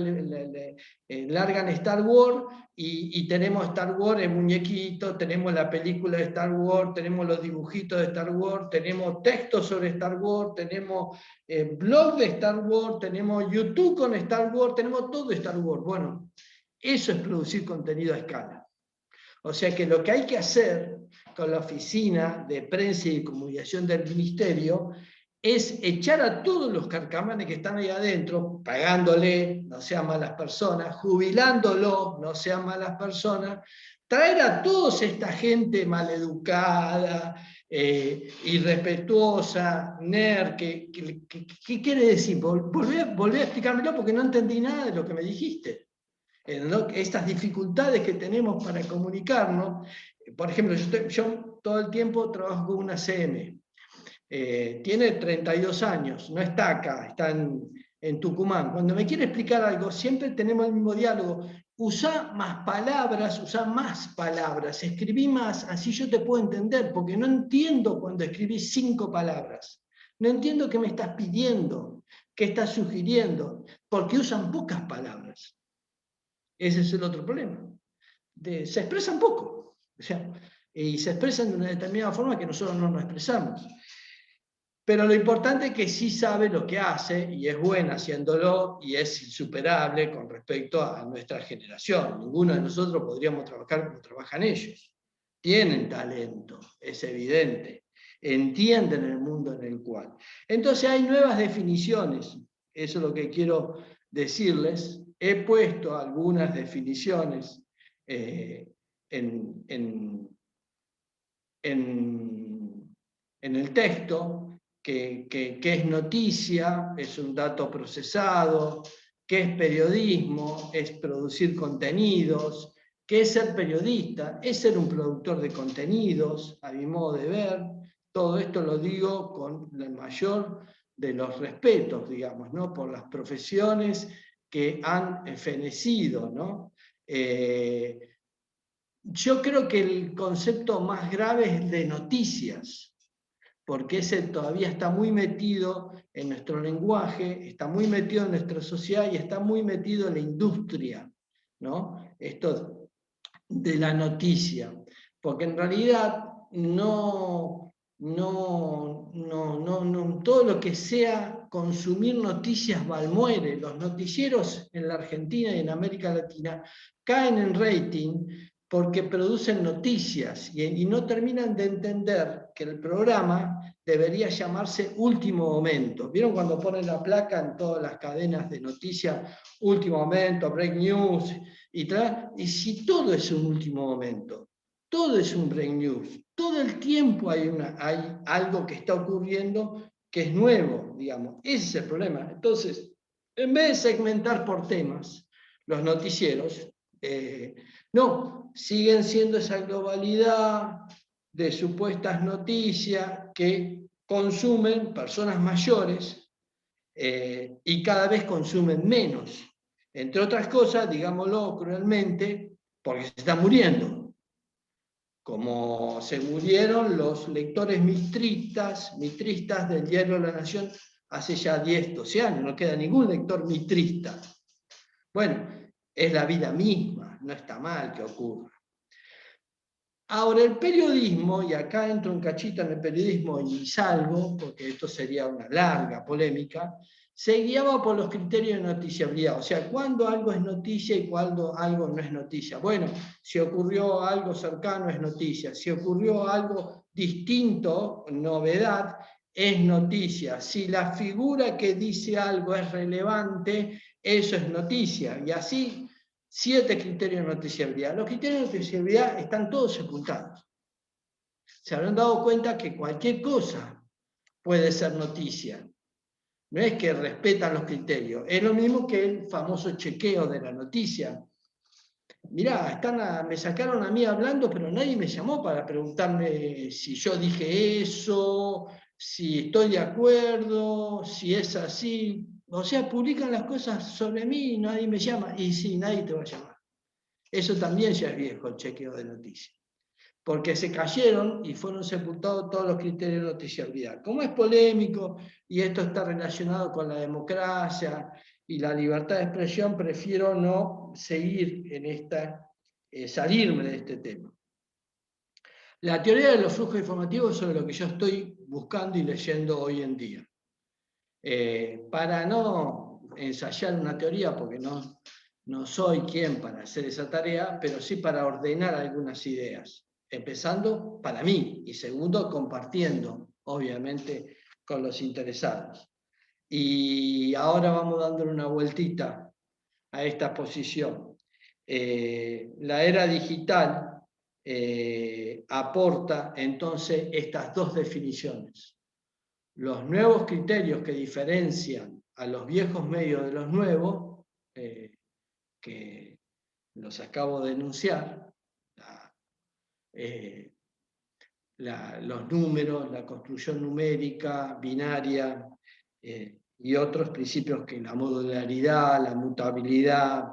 Speaker 2: largan Star Wars y tenemos Star Wars en muñequito, tenemos la película de Star Wars, tenemos los dibujitos de Star Wars, tenemos textos sobre Star Wars, tenemos blog de Star Wars, tenemos YouTube con Star Wars, tenemos todo de Star Wars. Bueno, eso es producir contenido a escala. O sea que lo que hay que hacer con la oficina de prensa y comunicación del ministerio es echar a todos los carcamanes que están ahí adentro, pagándole, no sean malas personas, jubilándolo, no sean malas personas, traer a toda esta gente maleducada, irrespetuosa, nerd, ¿qué quiere decir? Volví a explicármelo porque no entendí nada de lo que me dijiste. Estas dificultades que tenemos para comunicarnos. Por ejemplo, yo todo el tiempo trabajo con una CM. Tiene 32 años, no está acá, está en Tucumán. Cuando me quiere explicar algo, siempre tenemos el mismo diálogo. Usá más palabras, escribí más, así yo te puedo entender, porque no entiendo cuando escribís 5 palabras. No entiendo qué me estás pidiendo, qué estás sugiriendo, porque usan pocas palabras. Ese es el otro problema. Se expresan poco. O sea, y se expresan de una determinada forma que nosotros no nos expresamos. Pero lo importante es que sí sabe lo que hace y es buena haciéndolo y es insuperable con respecto a nuestra generación. Ninguno de nosotros podríamos trabajar como trabajan ellos. Tienen talento, es evidente. Entienden el mundo en el cual. Entonces hay nuevas definiciones. Eso es lo que quiero decirles. He puesto algunas definiciones en el texto. ¿Qué es noticia? Es un dato procesado. ¿Qué es periodismo? Es producir contenidos. ¿Qué es ser periodista? Es ser un productor de contenidos, a mi modo de ver. Todo esto lo digo con el mayor de los respetos, digamos, ¿no? Por las profesiones que han fenecido, ¿no? Yo creo que el concepto más grave es el de noticias, porque ese todavía está muy metido en nuestro lenguaje, está muy metido en nuestra sociedad y está muy metido en la industria, ¿no? Esto de la noticia, porque en realidad todo lo que sea consumir noticias valmuere. Los noticieros en la Argentina y en América Latina caen en rating porque producen noticias y no terminan de entender que el programa debería llamarse Último Momento. ¿Vieron cuando ponen la placa en todas las cadenas de noticias? Último Momento, Break News, y si todo es un último momento, todo es un break news. Todo el tiempo hay algo que está ocurriendo que es nuevo, digamos. Ese es el problema. Entonces, en vez de segmentar por temas, los noticieros, no, siguen siendo esa globalidad de supuestas noticias que consumen personas mayores y cada vez consumen menos. Entre otras cosas, digámoslo cruelmente, porque se están muriendo. Como se murieron los lectores mitristas del Diario de la Nación hace ya 10, 12 años, no queda ningún lector mitrista. Bueno, es la vida misma, no está mal que ocurra. Ahora, el periodismo, y acá entro un cachito en el periodismo y salgo, porque esto sería una larga polémica, se guiaba por los criterios de noticiabilidad, o sea, cuándo algo es noticia y cuándo algo no es noticia. Bueno, si ocurrió algo cercano es noticia, si ocurrió algo distinto, novedad, es noticia. Si la figura que dice algo es relevante, eso es noticia. Y así, 7 criterios de noticiabilidad. Los criterios de noticiabilidad están todos sepultados. Se habrán dado cuenta que cualquier cosa puede ser noticia. No es que respetan los criterios. Es lo mismo que el famoso chequeo de la noticia. Mirá, me sacaron a mí hablando, pero nadie me llamó para preguntarme si yo dije eso, si estoy de acuerdo, si es así. O sea, publican las cosas sobre mí y nadie me llama. Y sí, nadie te va a llamar. Eso también ya es viejo, el chequeo de noticias. Porque se cayeron y fueron sepultados todos los criterios de noticiabilidad. Como es polémico y esto está relacionado con la democracia y la libertad de expresión, prefiero no seguir en salirme de este tema. La teoría de los flujos informativos es sobre lo que yo estoy buscando y leyendo hoy en día. Para no ensayar una teoría, porque no soy quien para hacer esa tarea, pero sí para ordenar algunas ideas. Empezando para mí y segundo compartiendo, obviamente, con los interesados. Y ahora vamos dándole una vueltita a esta exposición. La era digital aporta entonces estas dos definiciones. Los nuevos criterios que diferencian a los viejos medios de los nuevos, que los acabo de enunciar, los números, la construcción numérica, binaria, y otros principios que la modularidad, la mutabilidad,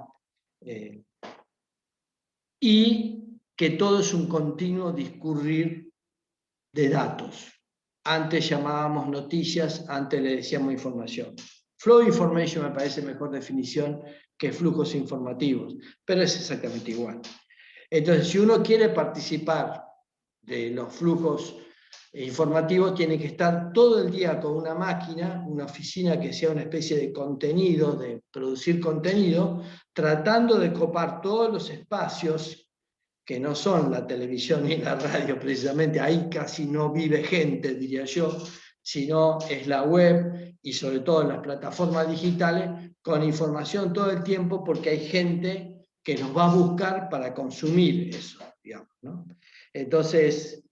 Speaker 2: y que todo es un continuo discurrir de datos. Antes llamábamos noticias, antes le decíamos información. Flow information me parece mejor definición que flujos informativos, pero es exactamente igual. Entonces, si uno quiere participar de los flujos informativos, tiene que estar todo el día con una máquina, una oficina que sea una especie de contenido, de producir contenido, tratando de copar todos los espacios que no son la televisión ni la radio precisamente, ahí casi no vive gente, diría yo, sino es la web y sobre todo las plataformas digitales, con información todo el tiempo porque hay gente que nos va a buscar para consumir eso, digamos, ¿no? Entonces,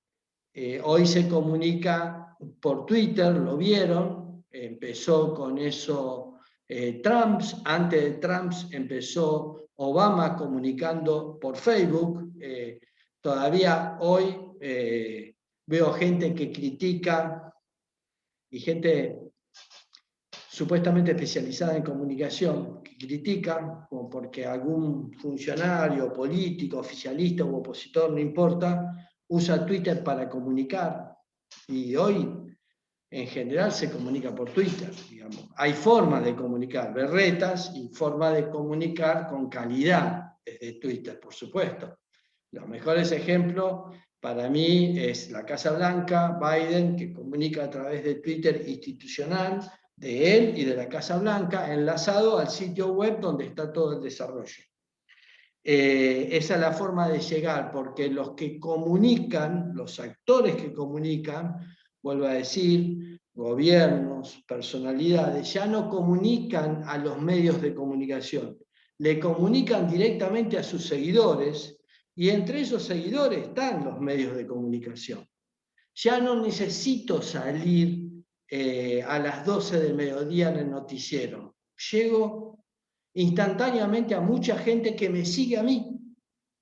Speaker 2: hoy se comunica por Twitter, lo vieron, empezó con eso Trump, antes de Trump empezó Obama comunicando por Facebook, todavía hoy veo gente que critica y gente supuestamente especializada en comunicación, que critica, como porque algún funcionario, político, oficialista u opositor, no importa, usa Twitter para comunicar, y hoy en general se comunica por Twitter, digamos. Hay formas de comunicar, berretas, y formas de comunicar con calidad desde Twitter, por supuesto. Los mejores ejemplos para mí es la Casa Blanca, Biden, que comunica a través de Twitter institucional, de él y de la Casa Blanca, enlazado al sitio web donde está todo el desarrollo. Esa es la forma de llegar, porque los que comunican, los actores que comunican, vuelvo a decir, gobiernos, personalidades, ya no comunican a los medios de comunicación, le comunican directamente a sus seguidores, Y entre esos seguidores están los medios de comunicación. Ya no necesito salir a las 12 del mediodía en el noticiero. Llego instantáneamente a mucha gente que me sigue a mí,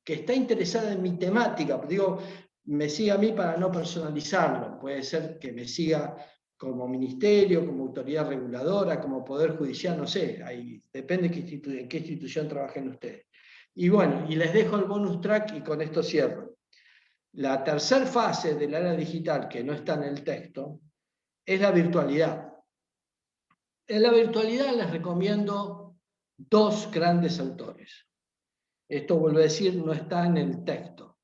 Speaker 2: que está interesada en mi temática. Digo, me sigue a mí para no personalizarlo. Puede ser que me siga como ministerio, como autoridad reguladora, como poder judicial, no sé. Ahí, depende en qué institución trabajen ustedes. Y bueno, y les dejo el bonus track y con esto cierro. La tercera fase de la era digital, que no está en el texto, es la virtualidad. En la virtualidad les recomiendo dos grandes autores. Esto, vuelvo a decir, no está en el texto.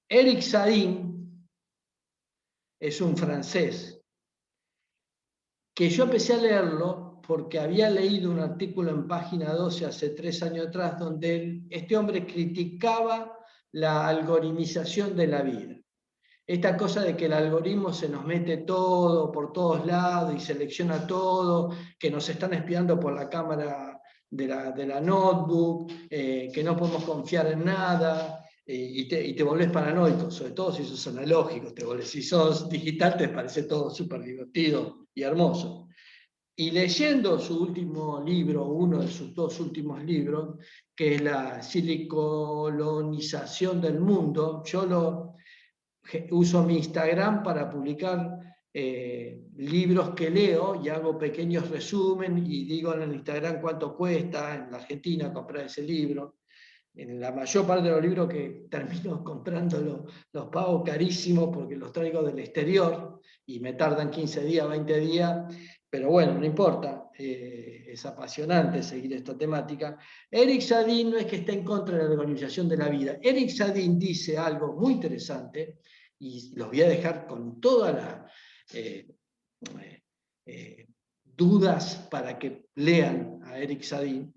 Speaker 2: Eric Zadin es un francés que yo empecé a leerlo porque había leído un artículo en Página 12 hace 3 años atrás donde este hombre criticaba la algoritmización de la vida. Esta cosa de que el algoritmo se nos mete todo por todos lados y selecciona todo, que nos están espiando por la cámara de la notebook, que no podemos confiar en nada, y te volvés paranoico, sobre todo si sos analógico, si sos digital te parece todo súper divertido y hermoso. Y leyendo su último libro, uno de sus dos últimos libros, que es la silicolonización del mundo, yo uso mi Instagram para publicar libros que leo y hago pequeños resúmenes y digo en el Instagram cuánto cuesta en la Argentina comprar ese libro. En la mayor parte de los libros que termino comprando los pago carísimo porque los traigo del exterior y me tardan 15 días, 20 días, pero bueno, no importa, es apasionante seguir esta temática. Eric Zadin no es que esté en contra de la organización de la vida. Eric Zadin dice algo muy interesante y los voy a dejar con todas las dudas para que lean a Eric Zadin.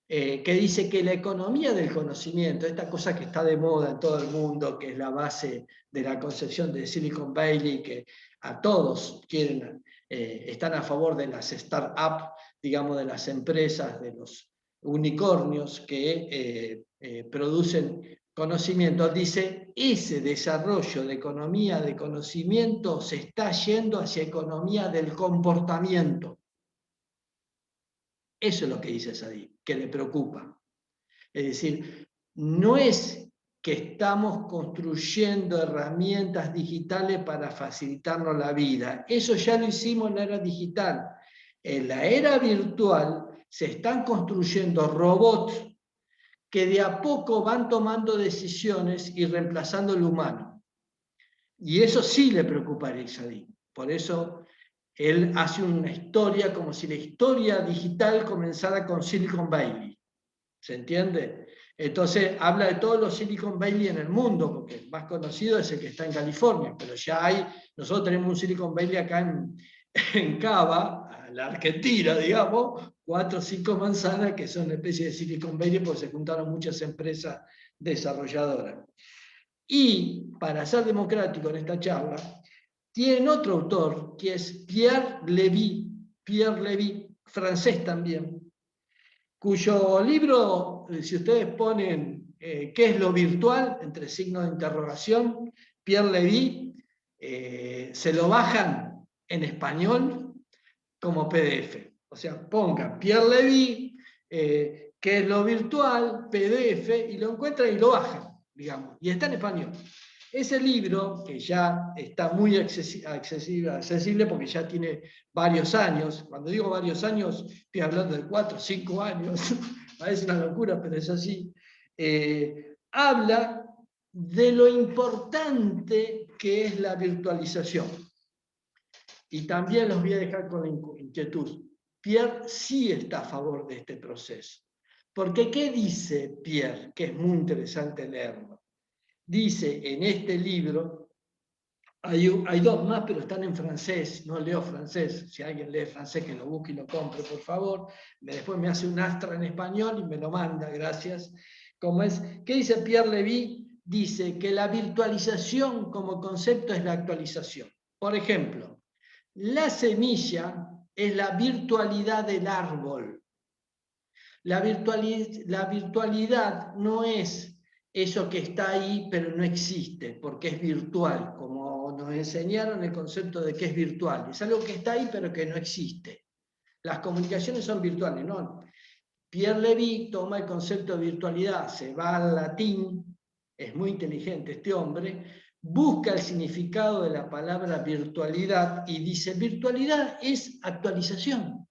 Speaker 2: Que dice que la economía del conocimiento, esta cosa que está de moda en todo el mundo, que es la base de la concepción de Silicon Valley, que a todos quieren, están a favor de las startups, digamos, de las empresas, de los unicornios que producen conocimiento, dice, ese desarrollo de economía de conocimiento se está yendo hacia economía del comportamiento. Eso es lo que dice Zadin, que le preocupa. Es decir, no es que estamos construyendo herramientas digitales para facilitarnos la vida. Eso ya lo hicimos en la era digital. En la era virtual se están construyendo robots que de a poco van tomando decisiones y reemplazando al humano. Y eso sí le preocupa a Eric Zadin. Por eso él hace una historia como si la historia digital comenzara con Silicon Valley. ¿Se entiende? Entonces habla de todos los Silicon Valley en el mundo, porque el más conocido es el que está en California, pero ya hay, nosotros tenemos un Silicon Valley acá en Cava, la Argentina, digamos, 4 o 5 manzanas que son una especie de Silicon Valley porque se juntaron muchas empresas desarrolladoras. Y para ser democrático en esta charla, tienen otro autor que es Pierre Levy, francés también, cuyo libro, si ustedes ponen ¿qué es lo virtual? Entre signos de interrogación, Pierre Levy, se lo bajan en español como PDF. O sea, pongan Pierre Levy, ¿qué es lo virtual? PDF, y lo encuentran y lo bajan, digamos, y está en español. Ese libro, que ya está muy accesible porque ya tiene varios años, cuando digo varios años, estoy hablando de 4 o 5 años, parece una locura, pero es así, habla de lo importante que es la virtualización. Y también los voy a dejar con la inquietud. Pierre sí está a favor de este proceso. Porque ¿qué dice Pierre? Que es muy interesante leerlo. Dice en este libro, hay dos más, pero están en francés, no leo francés. Si alguien lee francés, que lo busque y lo compre, por favor. Después me hace un astra en español y me lo manda, gracias. ¿Qué dice Pierre Levy? Dice que la virtualización como concepto es la actualización. Por ejemplo, la semilla es la virtualidad del árbol. La virtualidad no es eso que está ahí pero no existe, porque es virtual, como nos enseñaron el concepto de que es virtual. Es algo que está ahí pero que no existe. Las comunicaciones son virtuales, ¿no? Pierre Levy toma el concepto de virtualidad, se va al latín, es muy inteligente este hombre, busca el significado de la palabra virtualidad y dice, virtualidad es actualización.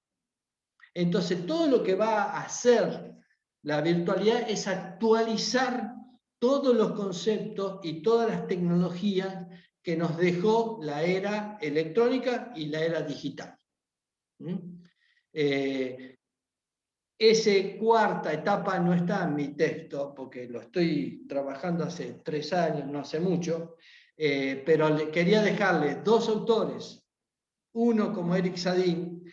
Speaker 2: Entonces, todo lo que va a hacer la virtualidad es actualizar todos los conceptos y todas las tecnologías que nos dejó la era electrónica y la era digital. Esa cuarta etapa no está en mi texto, porque lo estoy trabajando hace 3 años, no hace mucho, pero quería dejarle 2 autores, uno como Eric Sadin,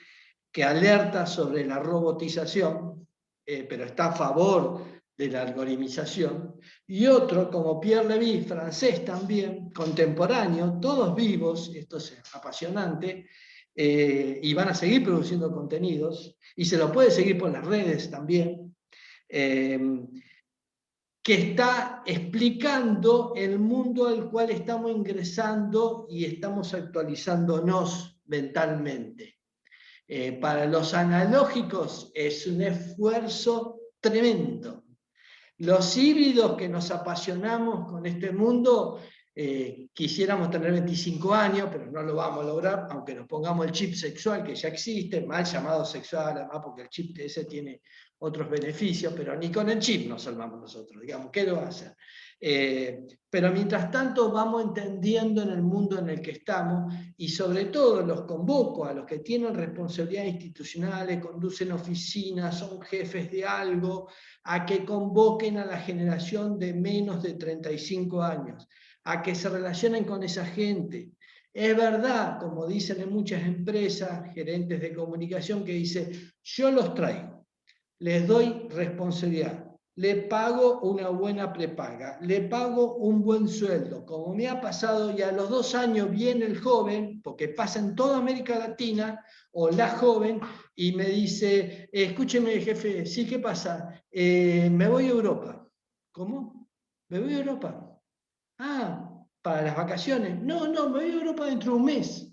Speaker 2: que alerta sobre la robotización, pero está a favor de la algoritmización, y otro como Pierre Levy, francés también, contemporáneo, todos vivos, esto es apasionante, y van a seguir produciendo contenidos, y se lo puede seguir por las redes también, que está explicando el mundo al cual estamos ingresando y estamos actualizándonos mentalmente. Para los analógicos es un esfuerzo tremendo. Los híbridos que nos apasionamos con este mundo, quisiéramos tener 25 años, pero no lo vamos a lograr, aunque nos pongamos el chip sexual, que ya existe, mal llamado sexual, además porque el chip ese tiene otros beneficios, pero ni con el chip nos salvamos nosotros, digamos, ¿qué lo va a hacer? Pero mientras tanto vamos entendiendo en el mundo en el que estamos, y sobre todo los convoco a los que tienen responsabilidades institucionales, conducen oficinas, son jefes de algo, a que convoquen a la generación de menos de 35 años, a que se relacionen con esa gente. Es verdad, como dicen en muchas empresas, gerentes de comunicación, que dicen, yo los traigo, les doy responsabilidad, le pago una buena prepaga, le pago un buen sueldo, como me ha pasado, y a los 2 años viene el joven, porque pasa en toda América Latina, o la joven, y me dice, escúcheme jefe, sí, ¿qué pasa? Me voy a Europa. ¿Cómo? ¿Me voy a Europa? Ah, ¿para las vacaciones? No, me voy a Europa dentro de un mes.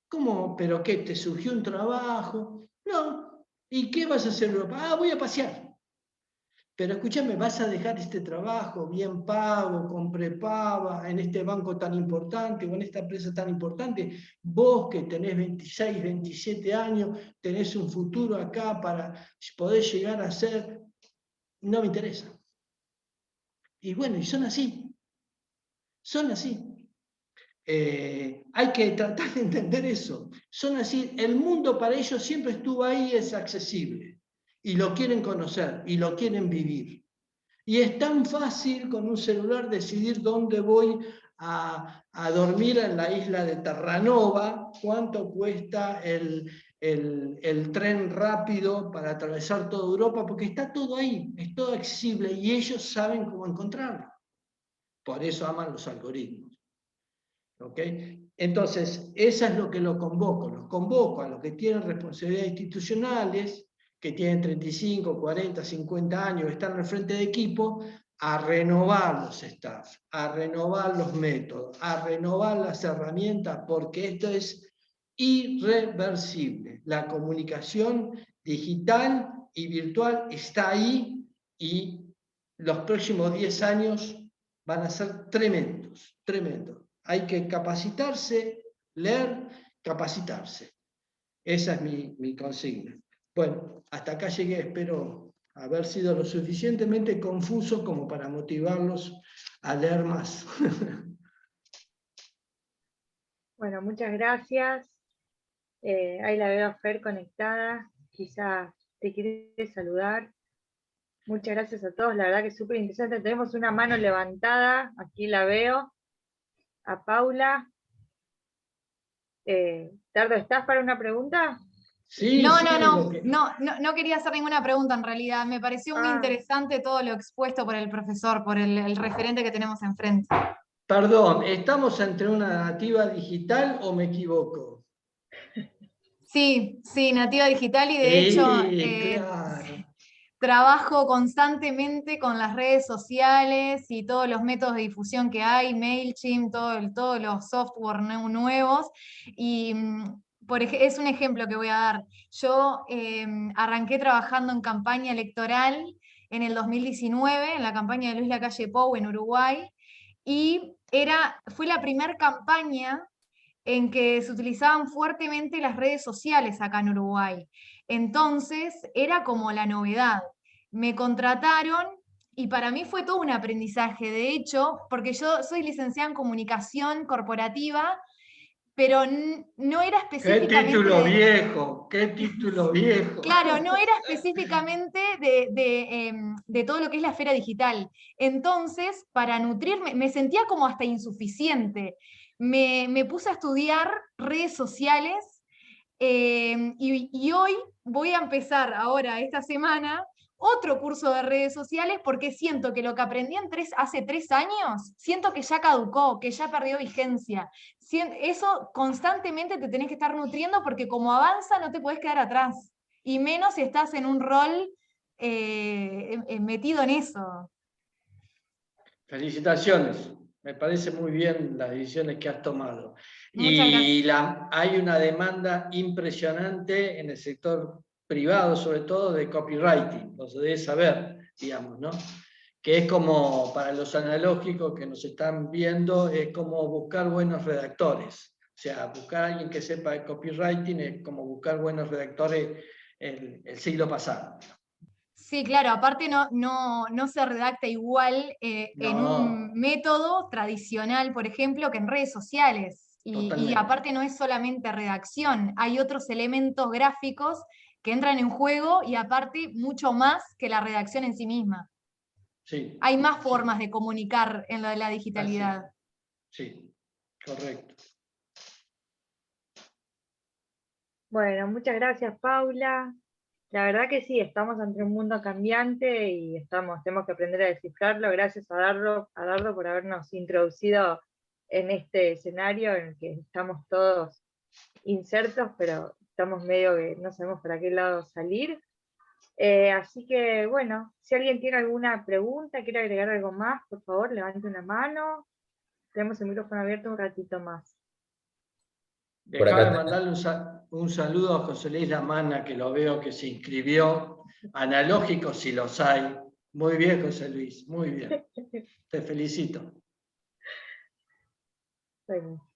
Speaker 2: ¿Cómo? ¿Pero qué? ¿Te surgió un trabajo? No. ¿Y qué vas a hacer en Europa? Ah, voy a pasear. Pero escúchame, vas a dejar este trabajo bien pago, con prepaga, en este banco tan importante o en esta empresa tan importante, vos que tenés 26, 27 años, tenés un futuro acá para poder llegar a ser, no me interesa. Y bueno, y son así, son así. Hay que tratar de entender eso. Son así, el mundo para ellos siempre estuvo ahí, es accesible, y lo quieren conocer, y lo quieren vivir. Y es tan fácil con un celular decidir dónde voy a dormir en la isla de Terranova, cuánto cuesta el tren rápido para atravesar toda Europa, porque está todo ahí, es todo accesible y ellos saben cómo encontrarlo. Por eso aman los algoritmos. ¿Okay? Entonces, eso es lo que los convoco a los que tienen responsabilidades institucionales, que tienen 35, 40, 50 años, están al frente de equipo, a renovar los staff, a renovar los métodos, a renovar las herramientas, porque esto es irreversible. La comunicación digital y virtual está ahí y los próximos 10 años van a ser tremendos, tremendos. Hay que capacitarse, leer, capacitarse. Esa es mi consigna. Bueno, hasta acá llegué, espero haber sido lo suficientemente confuso como para motivarlos a leer más.
Speaker 1: Bueno, muchas gracias. Ahí la veo a Fer conectada. Quizá te quiere saludar. Muchas gracias a todos, la verdad que es súper interesante. Tenemos una mano levantada, aquí la veo. A Paula. Tardo, ¿estás para una pregunta?
Speaker 2: Sí,
Speaker 3: No,
Speaker 2: sí,
Speaker 3: no quería hacer ninguna pregunta en realidad. Me pareció muy interesante todo lo expuesto por el profesor, por el referente que tenemos enfrente.
Speaker 2: Perdón, ¿estamos entre una nativa digital o me equivoco?
Speaker 3: Sí, nativa digital y de hecho,
Speaker 2: claro.
Speaker 3: trabajo constantemente con las redes sociales y todos los métodos de difusión que hay, MailChimp, todos los software nuevos, y es un ejemplo que voy a dar. Yo arranqué trabajando en campaña electoral en el 2019, en la campaña de Luis Lacalle Pou en Uruguay, y fue la primera campaña en que se utilizaban fuertemente las redes sociales acá en Uruguay. Entonces, era como la novedad. Me contrataron y para mí fue todo un aprendizaje, de hecho, porque yo soy licenciada en comunicación corporativa, pero no era
Speaker 2: ¡Qué
Speaker 3: específicamente
Speaker 2: título viejo! ¡Qué título viejo!
Speaker 3: Claro, no era específicamente de todo lo que es la esfera digital. Entonces, para nutrirme, me sentía como hasta insuficiente. Me puse a estudiar redes sociales y hoy voy a empezar ahora, esta semana, otro curso de redes sociales porque siento que lo que aprendí hace 3 años, siento que ya caducó, que ya perdió vigencia. Eso constantemente te tenés que estar nutriendo porque como avanza no te podés quedar atrás. Y menos si estás en un rol metido en eso.
Speaker 2: Felicitaciones, me parece muy bien las decisiones que has tomado.
Speaker 3: Muchas gracias.
Speaker 2: Y hay una demanda impresionante en el sector privado, sobre todo de copywriting, lo debes saber, digamos, ¿no? Que es como, para los analógicos que nos están viendo, es como buscar buenos redactores. O sea, buscar a alguien que sepa de copywriting es como buscar buenos redactores el siglo pasado.
Speaker 3: Sí, claro, aparte no se redacta igual en
Speaker 2: No,
Speaker 3: un método tradicional, por ejemplo, que en redes sociales. Y
Speaker 2: totalmente.
Speaker 3: aparte no es solamente redacción, hay otros elementos gráficos que entran en juego y aparte mucho más que la redacción en sí misma.
Speaker 2: Sí,
Speaker 3: Hay más
Speaker 2: sí,
Speaker 3: formas de comunicar en lo de la
Speaker 2: así,
Speaker 3: digitalidad.
Speaker 2: sí, correcto.
Speaker 1: Bueno, muchas gracias, Paula. La verdad que sí, estamos ante un mundo cambiante y tenemos que aprender a descifrarlo. Gracias a Dardo por habernos introducido en este escenario en el que estamos todos insertos, pero estamos medio que no sabemos para qué lado salir. Así que, bueno, si alguien tiene alguna pregunta, quiere agregar algo más, por favor, levante una mano. Tenemos el micrófono abierto un ratito más.
Speaker 4: Por
Speaker 2: Dejame
Speaker 4: acá
Speaker 2: mandarle un saludo a José Luis Lamana, que lo veo que se inscribió. Analógicos si los hay. Muy bien, José Luis, muy bien. Te felicito.
Speaker 1: Bueno.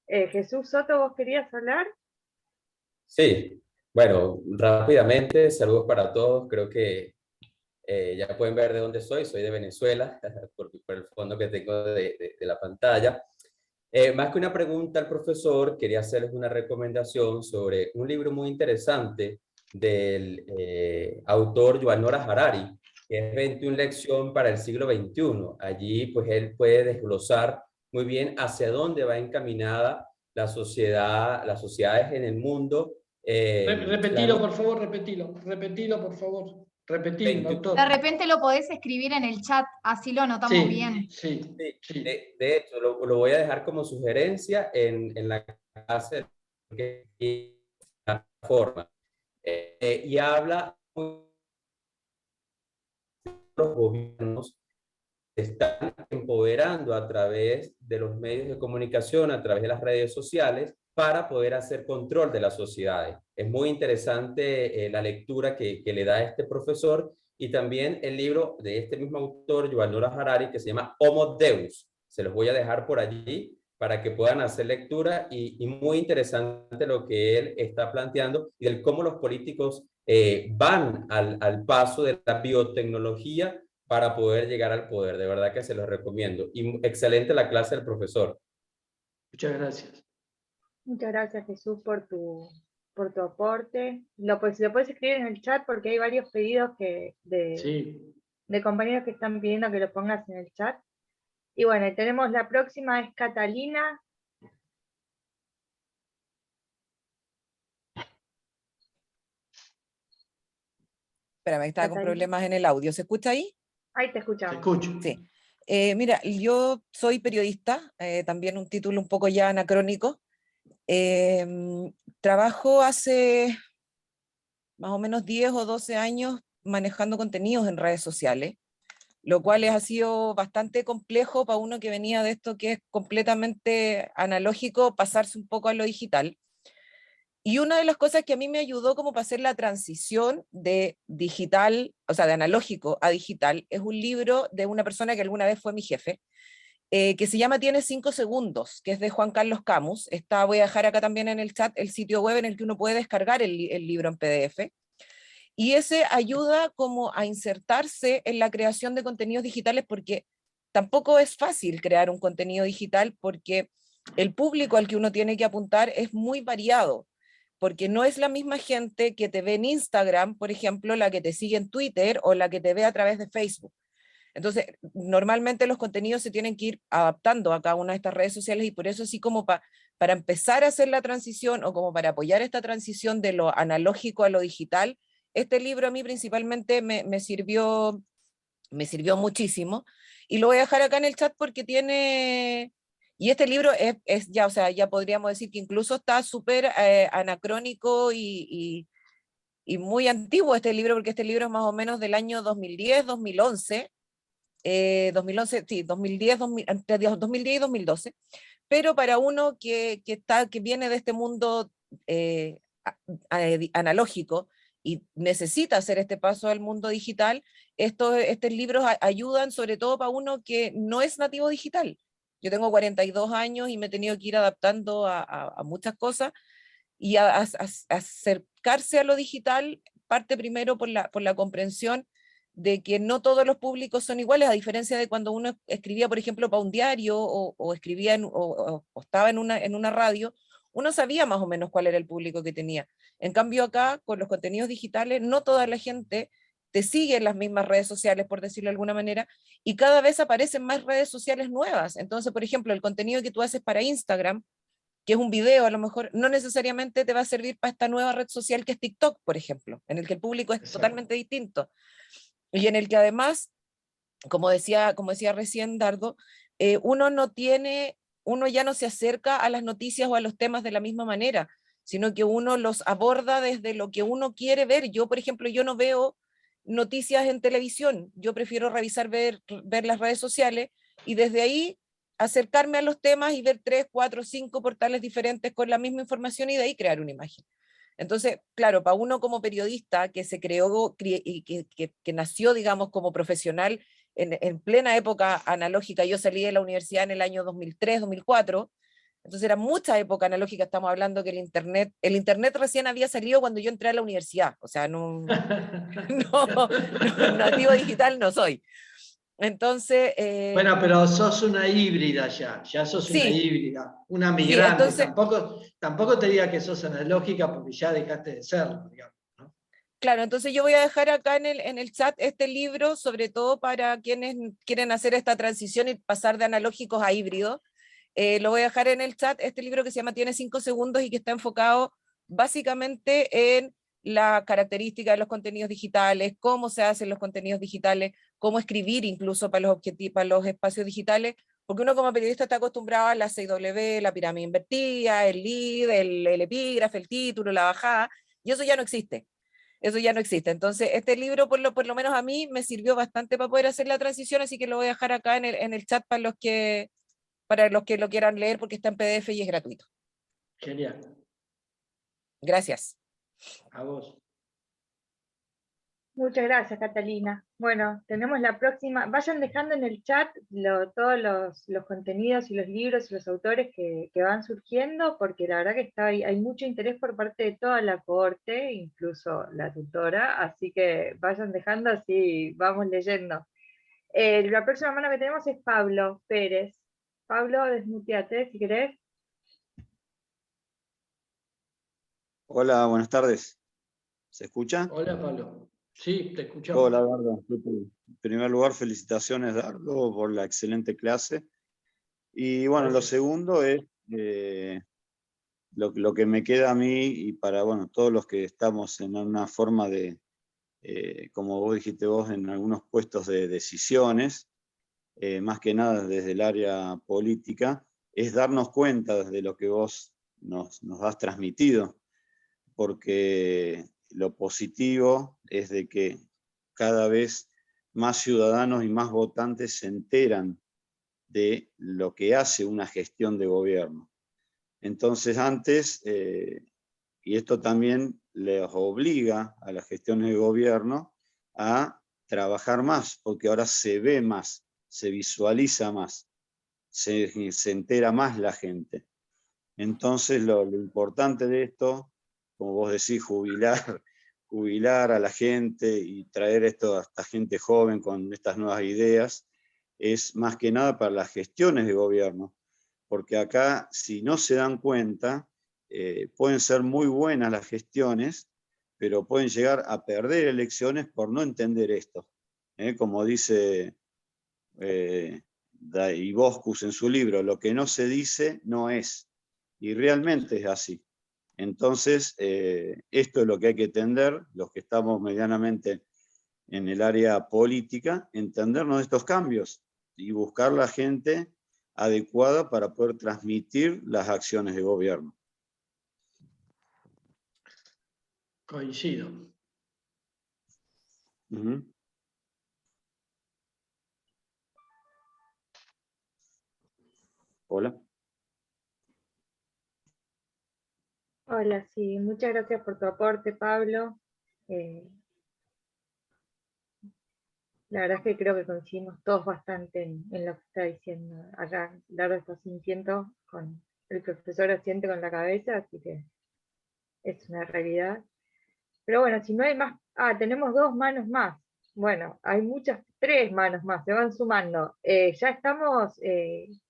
Speaker 1: Jesús Soto, ¿vos querías hablar?
Speaker 4: sí, bueno, rápidamente, saludos para todos. Creo que ya pueden ver de dónde soy de Venezuela, por el fondo que tengo de la pantalla. Más que una pregunta al profesor, quería hacerles una recomendación sobre un libro muy interesante del autor Yuval Noah Harari, que es 21 lecciones para el siglo XXI. Allí, pues, él puede desglosar muy bien hacia dónde va encaminada la sociedad, las sociedades en el mundo.
Speaker 2: Repetilo, por favor, repetilo, por favor. Repetilo,
Speaker 4: 21,
Speaker 3: De
Speaker 2: doctor.
Speaker 3: repente lo podés escribir en el chat, así lo anotamos
Speaker 2: Sí,
Speaker 3: bien.
Speaker 2: sí,
Speaker 4: sí,
Speaker 2: sí.
Speaker 4: de hecho, lo voy a dejar como sugerencia en la clase de la forma. Y habla los gobiernos se están empoderando a través de los medios de comunicación, a través de las redes sociales, para poder hacer control de las sociedades. Es muy interesante la lectura que le da este profesor y también el libro de este mismo autor, Yuval Noah Harari, que se llama Homo Deus. Se los voy a dejar por allí para que puedan hacer lectura y muy interesante lo que él está planteando y el cómo los políticos van al paso de la biotecnología para poder llegar al poder. De verdad que se los recomiendo. Y excelente la clase del profesor.
Speaker 2: Muchas gracias.
Speaker 1: Muchas gracias, Jesús, por tu aporte. Lo puedes escribir en el chat porque hay varios pedidos
Speaker 2: Sí.
Speaker 1: de compañeros que están pidiendo que lo pongas en el chat. Y bueno, tenemos la próxima, es Catalina.
Speaker 5: Espérame, estaba con problemas en el audio. ¿Se escucha ahí?
Speaker 1: Ahí te
Speaker 2: Te
Speaker 1: escuchamos.
Speaker 2: escucho.
Speaker 5: Sí. Mira, yo soy periodista, también un título un poco ya anacrónico. Trabajo hace más o menos 10 o 12 años manejando contenidos en redes sociales, lo cual ha sido bastante complejo para uno que venía de esto que es completamente analógico, pasarse un poco a lo digital. Y una de las cosas que a mí me ayudó como para hacer la transición de digital, o sea, de analógico a digital, es un libro de una persona que alguna vez fue mi jefe, que se llama Tienes 5 segundos, que es de Juan Carlos Camus. Voy a dejar acá también en el chat el sitio web en el que uno puede descargar el libro en PDF. Y ese ayuda como a insertarse en la creación de contenidos digitales, porque tampoco es fácil crear un contenido digital, porque el público al que uno tiene que apuntar es muy variado, porque no es la misma gente que te ve en Instagram, por ejemplo, la que te sigue en Twitter o la que te ve a través de Facebook. Entonces, normalmente los contenidos se tienen que ir adaptando a cada una de estas redes sociales, y por eso así como para empezar a hacer la transición o como para apoyar esta transición de lo analógico a lo digital, este libro a mí principalmente me sirvió muchísimo, y lo voy a dejar acá en el chat porque tiene... Y este libro es ya, o sea, ya podríamos decir que incluso está súper anacrónico y muy antiguo este libro, porque este libro es más o menos del año 2010, 2011, 2011, sí, 2010, 2010 y 2012, pero para uno que viene de este mundo analógico y necesita hacer este paso al mundo digital, estos libros ayudan sobre todo para uno que no es nativo digital. Yo tengo 42 años y me he tenido que ir adaptando a muchas cosas, y a acercarse a lo digital parte primero por la comprensión de que no todos los públicos son iguales, a diferencia de cuando uno escribía, por ejemplo, para un diario o escribía o estaba en una radio, uno sabía más o menos cuál era el público que tenía. En cambio acá, con los contenidos digitales, no toda la gente te sigue en las mismas redes sociales, por decirlo de alguna manera, y cada vez aparecen más redes sociales nuevas. Entonces, por ejemplo, el contenido que tú haces para Instagram, que es un video, a lo mejor no necesariamente te va a servir para esta nueva red social que es TikTok, por ejemplo, en el que el público es totalmente distinto. Y en el que además, como decía recién Dardo, uno ya no se acerca a las noticias o a los temas de la misma manera, sino que uno los aborda desde lo que uno quiere ver. Yo, por ejemplo, yo no veo noticias en televisión, yo prefiero ver las redes sociales, y desde ahí acercarme a los temas y ver 3, 4, 5 portales diferentes con la misma información, y de ahí crear una imagen. Entonces, claro, para uno como periodista que se creó y que nació, digamos, como profesional en plena época analógica, yo salí de la universidad en el año 2003, 2004, entonces era mucha época analógica, estamos hablando que el internet recién había salido cuando yo entré a la universidad, o sea, no, nativo digital no soy. Entonces...
Speaker 2: Bueno, pero sos una híbrida ya sos una
Speaker 5: sí,
Speaker 2: híbrida, una
Speaker 5: sí,
Speaker 2: migrante.
Speaker 5: entonces...
Speaker 2: Tampoco te diga que sos analógica porque ya dejaste de serlo, digamos, ¿no?
Speaker 5: Claro, entonces yo voy a dejar acá en el chat este libro, sobre todo para quienes quieren hacer esta transición y pasar de analógicos a híbridos. Lo voy a dejar en el chat, este libro que se llama Tiene 5 segundos y que está enfocado básicamente en la característica de los contenidos digitales, cómo se hacen los contenidos digitales, cómo escribir incluso para los espacios digitales, porque uno como periodista está acostumbrado a la 6W, la pirámide invertida, el lead, el epígrafe, el título, la bajada, y eso ya no existe. Eso ya no existe. Entonces, este libro, por lo menos a mí, me sirvió bastante para poder hacer la transición, así que lo voy a dejar acá en el chat para los que lo quieran leer, porque está en PDF y es gratuito.
Speaker 2: Genial.
Speaker 5: Gracias.
Speaker 2: A vos.
Speaker 1: Muchas gracias, Catalina. Bueno, tenemos la próxima. Vayan dejando en el chat todos los contenidos y los libros y los autores que van surgiendo, porque la verdad que hay mucho interés por parte de toda la cohorte, incluso la tutora, así que vayan dejando, así vamos leyendo. La próxima mano que tenemos es Pablo Pérez. Pablo, desmuteate si querés.
Speaker 6: Hola, buenas tardes. ¿Se escucha?
Speaker 2: Hola, Pablo. Sí, te escuchamos.
Speaker 6: Hola, Dardo. En primer lugar, felicitaciones, Dardo, por la excelente clase. Y bueno,
Speaker 2: Gracias.
Speaker 6: Lo segundo es lo que me queda a mí y para todos los que estamos en una forma de, como vos dijiste vos, en algunos puestos de decisiones, más que nada desde el área política, es darnos cuenta de lo que vos nos has transmitido, porque lo positivo es de que cada vez más ciudadanos y más votantes se enteran de lo que hace una gestión de gobierno. Entonces antes, y esto también les obliga a las gestiones de gobierno a trabajar más, porque ahora se ve más, se visualiza más, se entera más la gente. Entonces lo importante de esto, como vos decís, jubilar a la gente y traer a esta gente joven con estas nuevas ideas, es más que nada para las gestiones de gobierno, porque acá, si no se dan cuenta, pueden ser muy buenas las gestiones, pero pueden llegar a perder elecciones por no entender esto. Como dice Daiboscus en su libro, lo que no se dice no es, y realmente es así. Entonces, esto es lo que hay que entender, los que estamos medianamente en el área política, entendernos de estos cambios y buscar la gente adecuada para poder transmitir las acciones de gobierno.
Speaker 2: Coincido.
Speaker 6: Hola.
Speaker 1: Hola, sí, muchas gracias por tu aporte, Pablo. La verdad es que creo que coincidimos todos bastante en lo que está diciendo. Acá Dardo está sintiendo con el profesor asiente con la cabeza, así que es una realidad. Pero bueno, si no hay más, tenemos 2 manos más. Bueno, hay muchas, 3 manos más, se van sumando. Ya estamos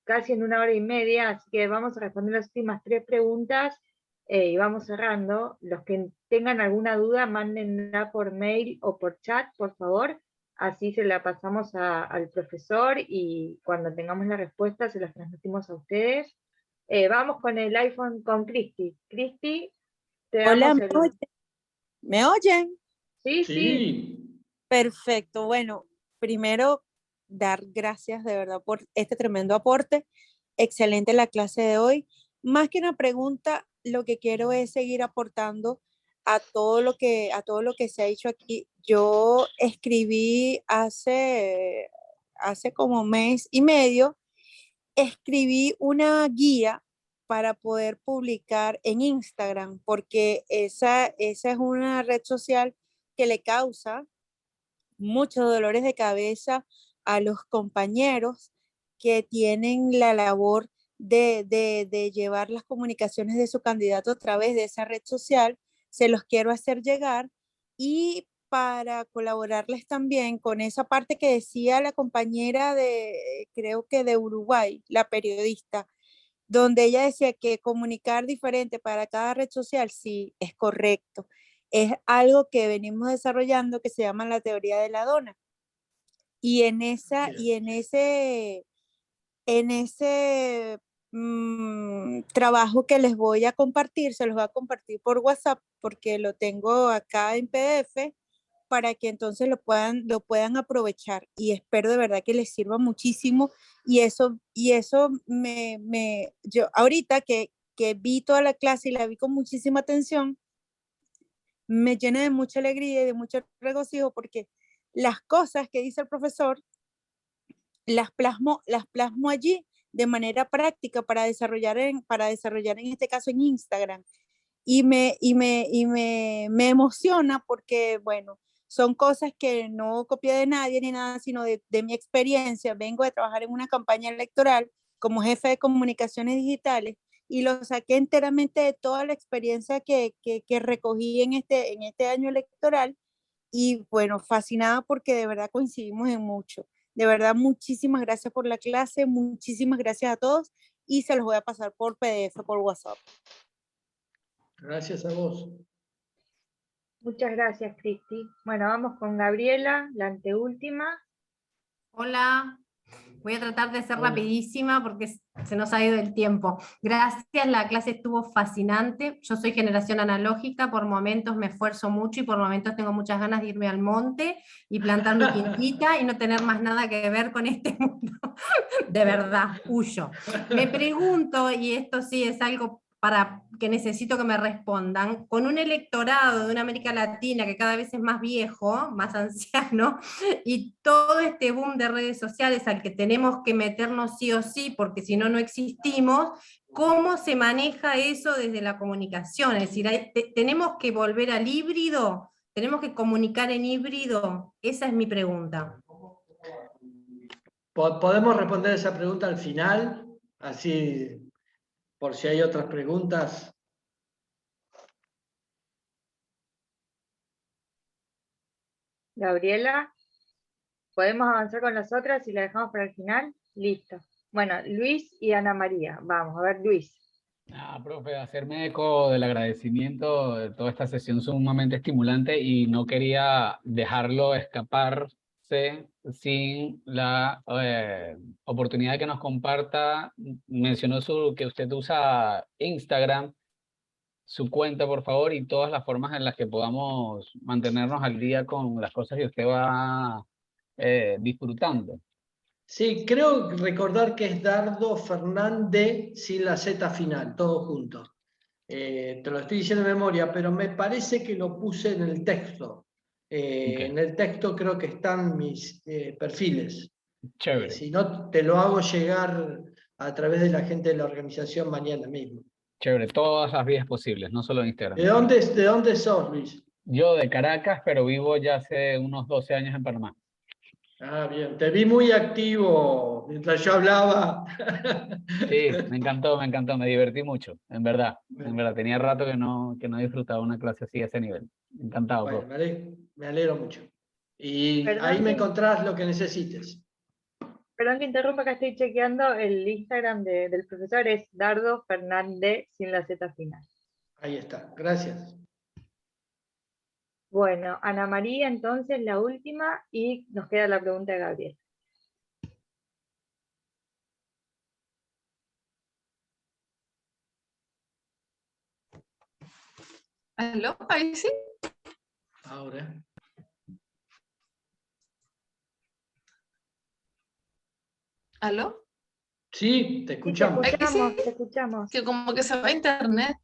Speaker 1: casi en 1 hora y media, así que vamos a responder las últimas 3 preguntas y vamos cerrando. Los que tengan alguna duda, mándenla por mail o por chat, por favor. Así se la pasamos al profesor y cuando tengamos la respuesta se las transmitimos a ustedes. Vamos con el iPhone con Cristi. Cristi, te
Speaker 7: Hola,
Speaker 1: damos
Speaker 7: ¿me oyen? ¿Me oyen?
Speaker 1: Sí, sí.
Speaker 2: Sí.
Speaker 7: Perfecto. Bueno, primero dar gracias de verdad por este tremendo aporte. Excelente la clase de hoy. Más que una pregunta, lo que quiero es seguir aportando a todo lo que se ha dicho aquí. Yo escribí hace como 1 mes y medio, escribí una guía para poder publicar en Instagram, porque esa es una red social que le causa muchos dolores de cabeza a los compañeros que tienen la labor de llevar las comunicaciones de su candidato a través de esa red social. Se los quiero hacer llegar y para colaborarles también con esa parte que decía la compañera creo que de Uruguay, la periodista, donde ella decía que comunicar diferente para cada red social, sí, es correcto. Es algo que venimos desarrollando que se llama la teoría de la dona. Y en ese trabajo que les voy a compartir, se los voy a compartir por WhatsApp porque lo tengo acá en PDF para que entonces lo puedan aprovechar, y espero de verdad que les sirva muchísimo. Y eso yo ahorita que vi toda la clase y la vi con muchísima atención, me llena de mucha alegría y de mucho regocijo, porque las cosas que dice el profesor las plasmo allí de manera práctica para desarrollar en este caso en Instagram. Y me emociona porque, bueno, son cosas que no copié de nadie ni nada, sino de mi experiencia. Vengo de trabajar en una campaña electoral como jefe de comunicaciones digitales y lo saqué enteramente de toda la experiencia que recogí en este año electoral. Y bueno, fascinada porque de verdad coincidimos en mucho. De verdad, muchísimas gracias por la clase, muchísimas gracias a todos y se los voy a pasar por PDF, por WhatsApp.
Speaker 2: Gracias a vos.
Speaker 1: Muchas gracias, Cristi. Bueno, vamos con Gabriela, la anteúltima.
Speaker 8: Hola, voy a tratar de ser
Speaker 2: Hola.
Speaker 8: rapidísima porque se nos ha ido el tiempo. Gracias, la clase estuvo fascinante. Yo soy generación analógica, por momentos me esfuerzo mucho y por momentos tengo muchas ganas de irme al monte y plantar mi quintita y no tener más nada que ver con este mundo. De verdad, huyo. Me pregunto, y esto sí es algo para que necesito que me respondan, con un electorado de una América Latina que cada vez es más viejo, más anciano, y todo este boom de redes sociales al que tenemos que meternos sí o sí, porque si no, no existimos, ¿cómo se maneja eso desde la comunicación? Es decir, ¿tenemos que volver al híbrido? ¿Tenemos que comunicar en híbrido? Esa es mi pregunta.
Speaker 2: ¿Podemos responder esa pregunta al final? Así, por si hay otras preguntas.
Speaker 1: Gabriela, ¿podemos avanzar con las otras y la dejamos para el final? Listo. Bueno, Luis y Ana María. Vamos, a ver, Luis.
Speaker 9: Profe, hacerme eco del agradecimiento de toda esta sesión sumamente estimulante y no quería dejarlo escaparse sin la oportunidad de que nos comparta. Mencionó que usted usa Instagram, su cuenta, por favor, y todas las formas en las que podamos mantenernos al día con las cosas que usted va disfrutando.
Speaker 2: Sí, creo recordar que es Dardo Fernández sin la Z final, todo junto. Te lo estoy diciendo de memoria, pero me parece que lo puse en el texto. En el texto creo que están mis perfiles.
Speaker 9: Chévere.
Speaker 2: Si no, te lo hago llegar a través de la gente de la organización mañana mismo.
Speaker 9: Chévere, todas las vías posibles, no solo Instagram.
Speaker 2: ¿De dónde sos, Luis?
Speaker 9: Yo de Caracas, pero vivo ya hace unos 12 años en Panamá.
Speaker 2: Ah, bien. Te vi muy activo mientras yo hablaba.
Speaker 9: Sí, me encantó, me divertí mucho, en verdad. En verdad, tenía rato que no disfrutaba una clase así a ese nivel. Encantado,
Speaker 2: Bueno,
Speaker 9: profe.
Speaker 2: me alegro mucho. Y
Speaker 1: Perdón
Speaker 2: ahí me
Speaker 1: que-
Speaker 2: encontrás lo que necesites.
Speaker 1: Perdón que interrumpa, que estoy chequeando el Instagram del profesor, es Dardo Fernández sin la Z final.
Speaker 2: Ahí está. Gracias.
Speaker 1: Bueno, Ana María, entonces la última y nos queda la pregunta de Gabriel.
Speaker 10: ¿Aló? Ahí sí.
Speaker 2: Ahora.
Speaker 10: ¿Aló?
Speaker 2: Sí, te
Speaker 1: Sí, te
Speaker 2: escuchamos.
Speaker 10: Ay, que sí,
Speaker 1: escuchamos, te escuchamos.
Speaker 10: que como que se va a internet.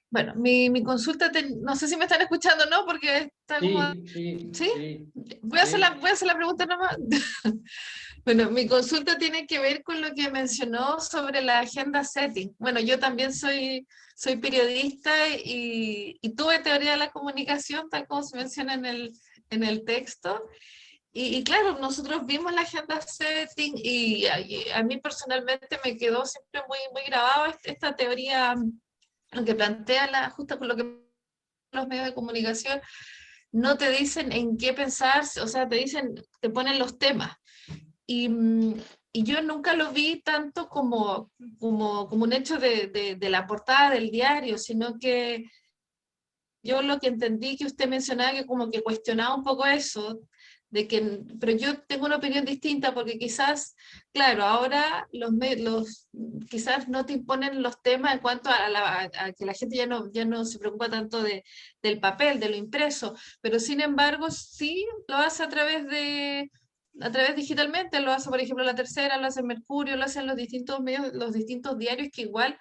Speaker 10: Bueno, mi consulta, no sé si me están escuchando o no, porque está como...
Speaker 2: Sí.
Speaker 10: ¿Sí? Voy a hacer la pregunta nomás. Bueno, mi consulta tiene que ver con lo que mencionó sobre la agenda setting. Bueno, yo también soy periodista y tuve teoría de la comunicación, tal como se menciona en el texto. Y claro, nosotros vimos la agenda setting y a mí personalmente me quedó siempre muy grabada esta teoría que plantea justo con lo que los medios de comunicación no te dicen en qué pensar, o sea, te ponen los temas. Y yo nunca lo vi tanto como un hecho de la portada del diario, sino que yo lo que entendí que usted mencionaba que como que cuestionaba un poco eso, pero yo tengo una opinión distinta porque quizás, claro, ahora quizás no te imponen los temas en cuanto a que la gente ya no se preocupa tanto del papel, de lo impreso, pero sin embargo sí lo hace a través digitalmente, lo hace por ejemplo La Tercera, lo hace Mercurio, lo hacen los distintos medios, los distintos diarios que igual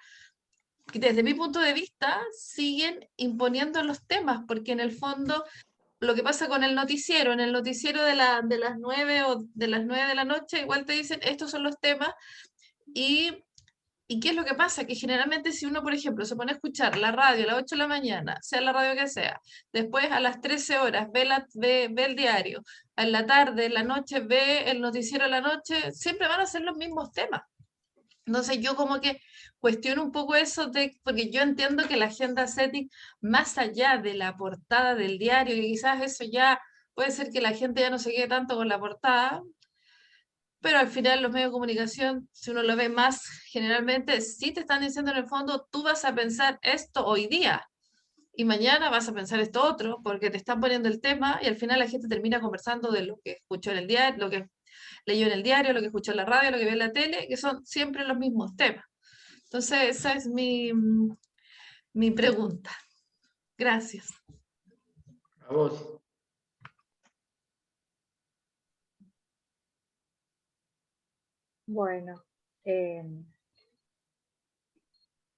Speaker 10: desde mi punto de vista, siguen imponiendo los temas, porque en el fondo lo que pasa con el noticiero, en el noticiero de las 9 o de las 9 de la noche, igual te dicen, estos son los temas, y ¿qué es lo que pasa? Que generalmente si uno, por ejemplo, se pone a escuchar la radio a las 8 de la mañana, sea la radio que sea, después a las 13 horas ve el diario, en la tarde, en la noche ve el noticiero de la noche, siempre van a ser los mismos temas. Entonces yo como que cuestiono un poco eso porque yo entiendo que la agenda setting, más allá de la portada del diario, que quizás eso ya puede ser que la gente ya no se quede tanto con la portada, pero al final los medios de comunicación, si uno lo ve más generalmente, sí te están diciendo en el fondo, tú vas a pensar esto hoy día y mañana vas a pensar esto otro, porque te están poniendo el tema y al final la gente termina conversando de lo que escuchó en el diario, lo que leyó en el diario, lo que escuchó en la radio, lo que ve en la tele, que son siempre los mismos temas. Entonces, esa es mi pregunta. Gracias.
Speaker 2: A vos.
Speaker 1: Bueno,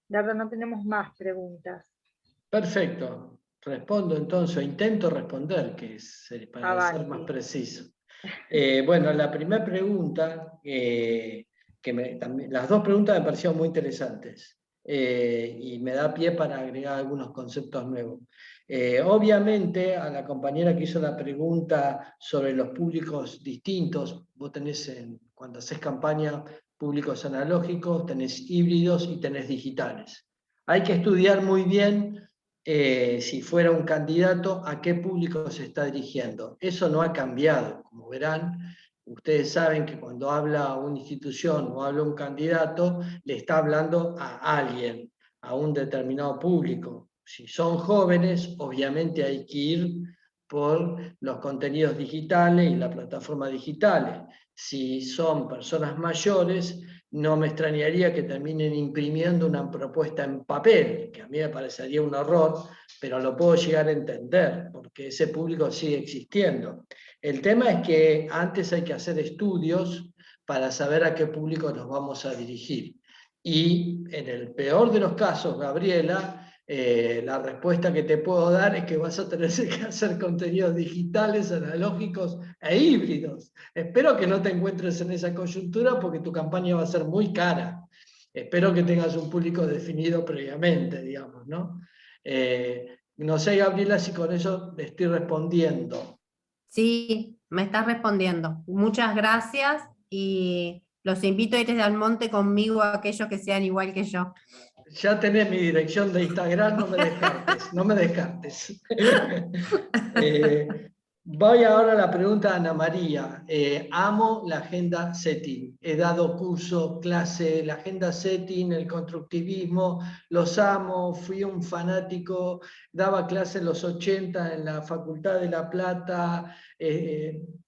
Speaker 1: La verdad no tenemos más preguntas.
Speaker 2: Perfecto. Respondo entonces, intento responder, que es para ser más
Speaker 1: Avanti.
Speaker 2: preciso. Bueno, la primera pregunta, las dos preguntas me parecieron muy interesantes y me da pie para agregar algunos conceptos nuevos. Obviamente, a la compañera que hizo la pregunta sobre los públicos distintos, vos tenés, cuando haces campaña, públicos analógicos, tenés híbridos y tenés digitales. Hay que estudiar muy bien si fuera un candidato, a qué público se está dirigiendo. Eso no ha cambiado, como verán. Ustedes saben que cuando habla una institución o habla un candidato, le está hablando a alguien, a un determinado público. Si son jóvenes, obviamente hay que ir por los contenidos digitales y las plataformas digitales. Si son personas mayores, no me extrañaría que terminen imprimiendo una propuesta en papel, que a mí me parecería un horror, pero lo puedo llegar a entender, porque ese público sigue existiendo. El tema es que antes hay que hacer estudios para saber a qué público nos vamos a dirigir. Y en el peor de los casos, Gabriela, la respuesta que te puedo dar es que vas a tener que hacer contenidos digitales, analógicos e híbridos. Espero que no te encuentres en esa coyuntura porque tu campaña va a ser muy cara. Espero que tengas un público definido previamente, digamos, ¿no? No sé, Gabriela, si con eso te estoy respondiendo.
Speaker 8: Sí, me estás respondiendo. Muchas gracias y los invito a ir al monte conmigo a aquellos que sean igual que yo.
Speaker 2: Ya tenés mi dirección de Instagram, no me descartes, no me descartes. Voy ahora a la pregunta de Ana María. Amo la agenda setting. He dado curso, clase, la agenda setting, el constructivismo, los amo, fui un fanático, daba clase en los 80 en la Facultad de La Plata,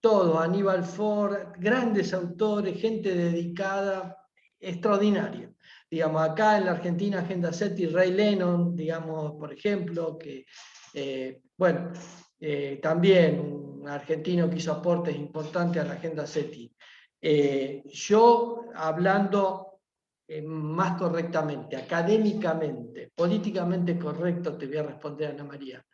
Speaker 2: todo, Aníbal Ford, grandes autores, gente dedicada, extraordinario. Digamos, acá en la Argentina, Agenda Setting, Ray Lennon, digamos, por ejemplo, que, bueno, también un argentino que hizo aportes importantes a la Agenda SETI. Yo, hablando más correctamente, académicamente, políticamente correcto, te voy a responder, Ana María.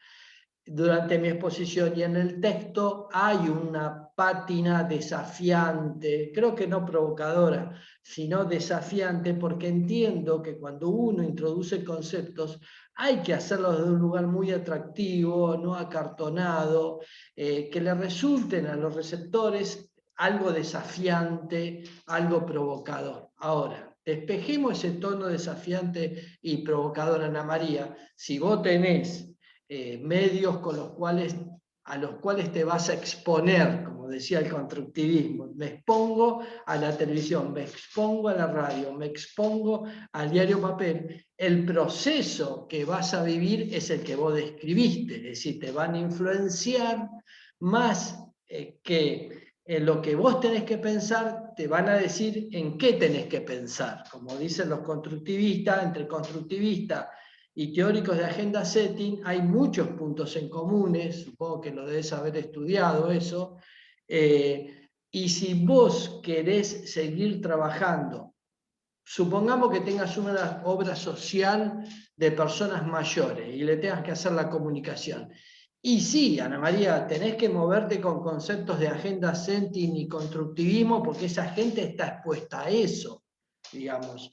Speaker 2: Durante mi exposición y en el texto hay una pátina desafiante, creo que no provocadora, sino desafiante, porque entiendo que cuando uno introduce conceptos hay que hacerlos de un lugar muy atractivo, no acartonado, que le resulten a los receptores algo desafiante, algo provocador. Ahora, despejemos ese tono desafiante y provocador, Ana María. Si vos tenés medios a los cuales te vas a exponer, como decía el constructivismo. Me expongo a la televisión, me expongo a la radio, me expongo al diario papel. El proceso que vas a vivir es el que vos describiste, es decir, te van a influenciar más que en lo que vos tenés que pensar, te van a decir en qué tenés que pensar. Como dicen los constructivistas, entre constructivistas y teóricos de agenda setting hay muchos puntos en comunes, supongo que lo debes haber estudiado eso, y si vos querés seguir trabajando, supongamos que tengas una obra social de personas mayores y le tengas que hacer la comunicación. Y sí, Ana María, tenés que moverte con conceptos de agenda setting y constructivismo porque esa gente está expuesta a eso, digamos.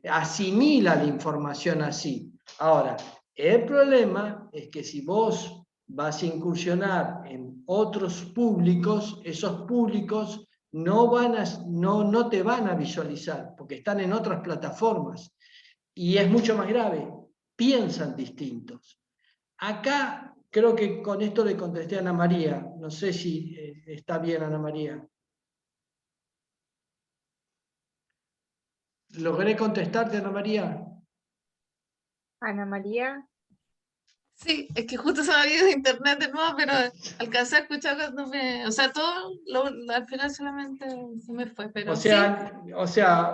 Speaker 2: Asimila la información así. Ahora, el problema es que si vos vas a incursionar en otros públicos, esos públicos no te van a visualizar porque están en otras plataformas. Y es mucho más grave, piensan distintos. Acá creo que con esto le contesté a Ana María, no sé si está bien, Ana María. ¿Logré contestarte, Ana María?
Speaker 1: Ana María.
Speaker 10: Sí, es que justo se me había ido internet de nuevo, pero alcancé a escuchar cuando me... O sea, todo, al final solamente se me fue, pero
Speaker 2: o sea,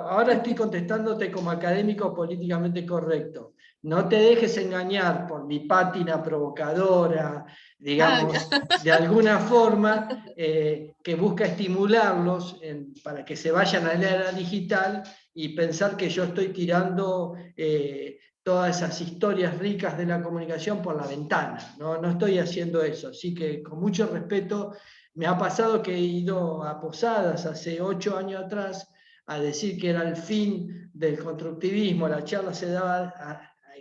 Speaker 2: ahora estoy contestándote como académico políticamente correcto. No te dejes engañar por mi pátina provocadora, digamos, de alguna forma que busca estimularlos para que se vayan a la era digital y pensar que yo estoy tirando todas esas historias ricas de la comunicación por la ventana. No estoy haciendo eso, así que con mucho respeto, me ha pasado que he ido a posadas hace 8 años atrás a decir que era el fin del constructivismo, la charla se daba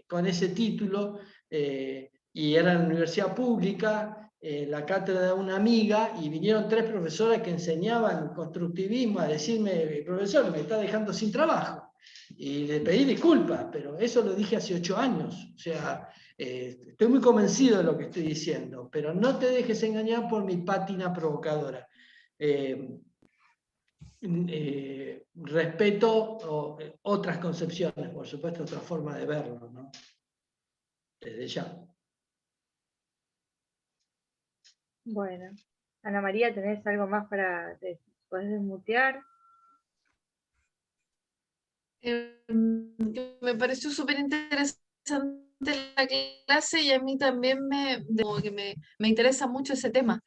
Speaker 2: con ese título, y era en la universidad pública, la cátedra de una amiga, y vinieron 3 profesoras que enseñaban constructivismo a decirme, profesor, me está dejando sin trabajo. Y le pedí disculpas, pero eso lo dije hace 8 años. O sea, estoy muy convencido de lo que estoy diciendo, pero no te dejes engañar por mi pátina provocadora. Respeto otras concepciones, por supuesto, otra forma de verlo, ¿no? Desde ya.
Speaker 1: Bueno, Ana María, ¿tenés algo más para podés desmutear?
Speaker 10: Me pareció súper interesante la clase y a mí también me interesa mucho ese tema,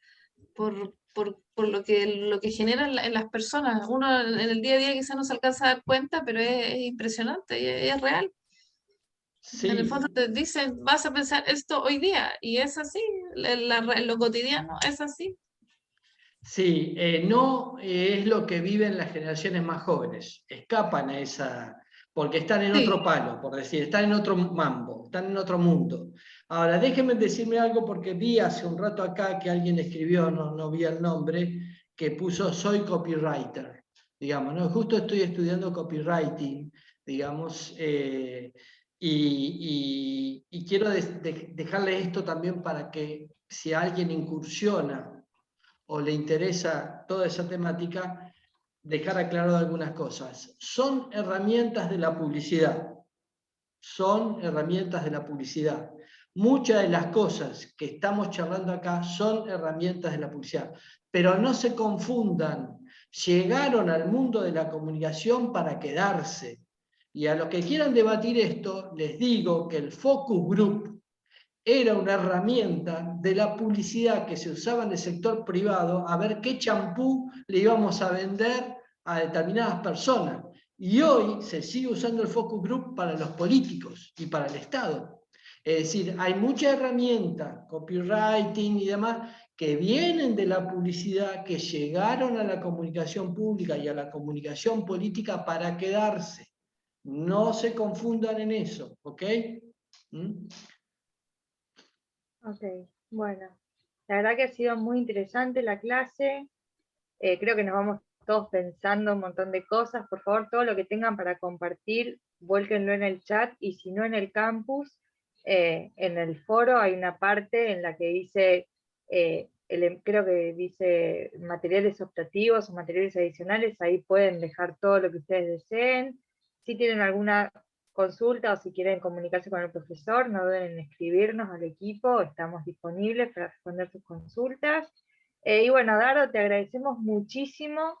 Speaker 10: por lo que genera en las personas. Uno en el día a día quizás no se alcanza a dar cuenta, pero es impresionante y es real.
Speaker 2: Sí.
Speaker 10: En el fondo te dicen, vas a pensar esto hoy día, y es así, lo cotidiano es así.
Speaker 2: Sí, no es lo que viven las generaciones más jóvenes. Escapan a esa, porque están en otro palo, por decir, están en otro mambo, están en otro mundo. Ahora, déjenme decirme algo, porque vi hace un rato acá que alguien escribió, no vi el nombre, que puso soy copywriter, digamos, ¿no? Justo estoy estudiando copywriting, digamos, y quiero dejarle esto también para que si alguien incursiona o le interesa toda esa temática, dejar aclarado algunas cosas. Son herramientas de la publicidad. Son herramientas de la publicidad. Muchas de las cosas que estamos charlando acá son herramientas de la publicidad. Pero no se confundan. Llegaron al mundo de la comunicación para quedarse. Y a los que quieran debatir esto, les digo que el focus group era una herramienta de la publicidad que se usaba en el sector privado a ver qué champú le íbamos a vender a determinadas personas. Y hoy se sigue usando el focus group para los políticos y para el Estado. Es decir, hay muchas herramientas, copywriting y demás, que vienen de la publicidad, que llegaron a la comunicación pública y a la comunicación política para quedarse. No se confundan en eso, ¿ok?
Speaker 1: Ok, bueno. La verdad que ha sido muy interesante la clase. Creo que nos vamos todos pensando un montón de cosas. Por favor, todo lo que tengan para compartir, vuélquenlo en el chat, y si no en el campus, en el foro hay una parte en la que dice, creo que dice materiales optativos o materiales adicionales. Ahí pueden dejar todo lo que ustedes deseen. Si tienen alguna consulta o si quieren comunicarse con el profesor, no duden en escribirnos al equipo, estamos disponibles para responder sus consultas. Y bueno, Dardo, te agradecemos muchísimo,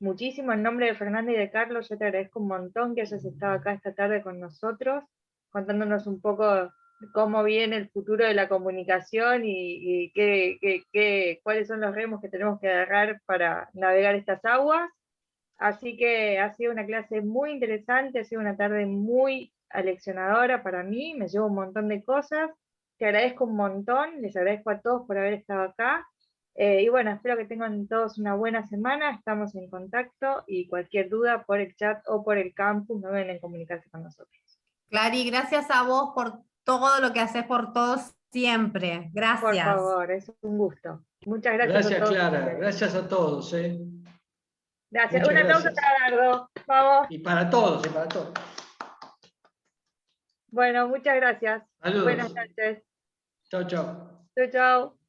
Speaker 1: muchísimo en nombre de Fernanda y de Carlos. Yo te agradezco un montón que hayas estado acá esta tarde con nosotros, contándonos un poco cómo viene el futuro de la comunicación y cuáles son los remos que tenemos que agarrar para navegar estas aguas. Así que ha sido una clase muy interesante, ha sido una tarde muy aleccionadora para mí, me llevo un montón de cosas. Te agradezco un montón, les agradezco a todos por haber estado acá. Y bueno, espero que tengan todos una buena semana, estamos en contacto, y cualquier duda por el chat o por el campus, no deben en comunicarse con nosotros.
Speaker 8: Clary, gracias a vos por todo lo que haces por todos siempre. Gracias.
Speaker 1: Por favor, es un gusto. Muchas gracias
Speaker 2: Gracias,
Speaker 1: a todos.
Speaker 2: Clara. Gracias a todos.
Speaker 1: Gracias.
Speaker 2: Muchas
Speaker 1: Un aplauso
Speaker 2: gracias.
Speaker 1: para Dardo. Vamos.
Speaker 2: Y para todos, y para todos.
Speaker 1: Bueno, muchas gracias.
Speaker 2: Saludos.
Speaker 1: Buenas noches.
Speaker 2: Chao, chao.
Speaker 1: Chau, chau.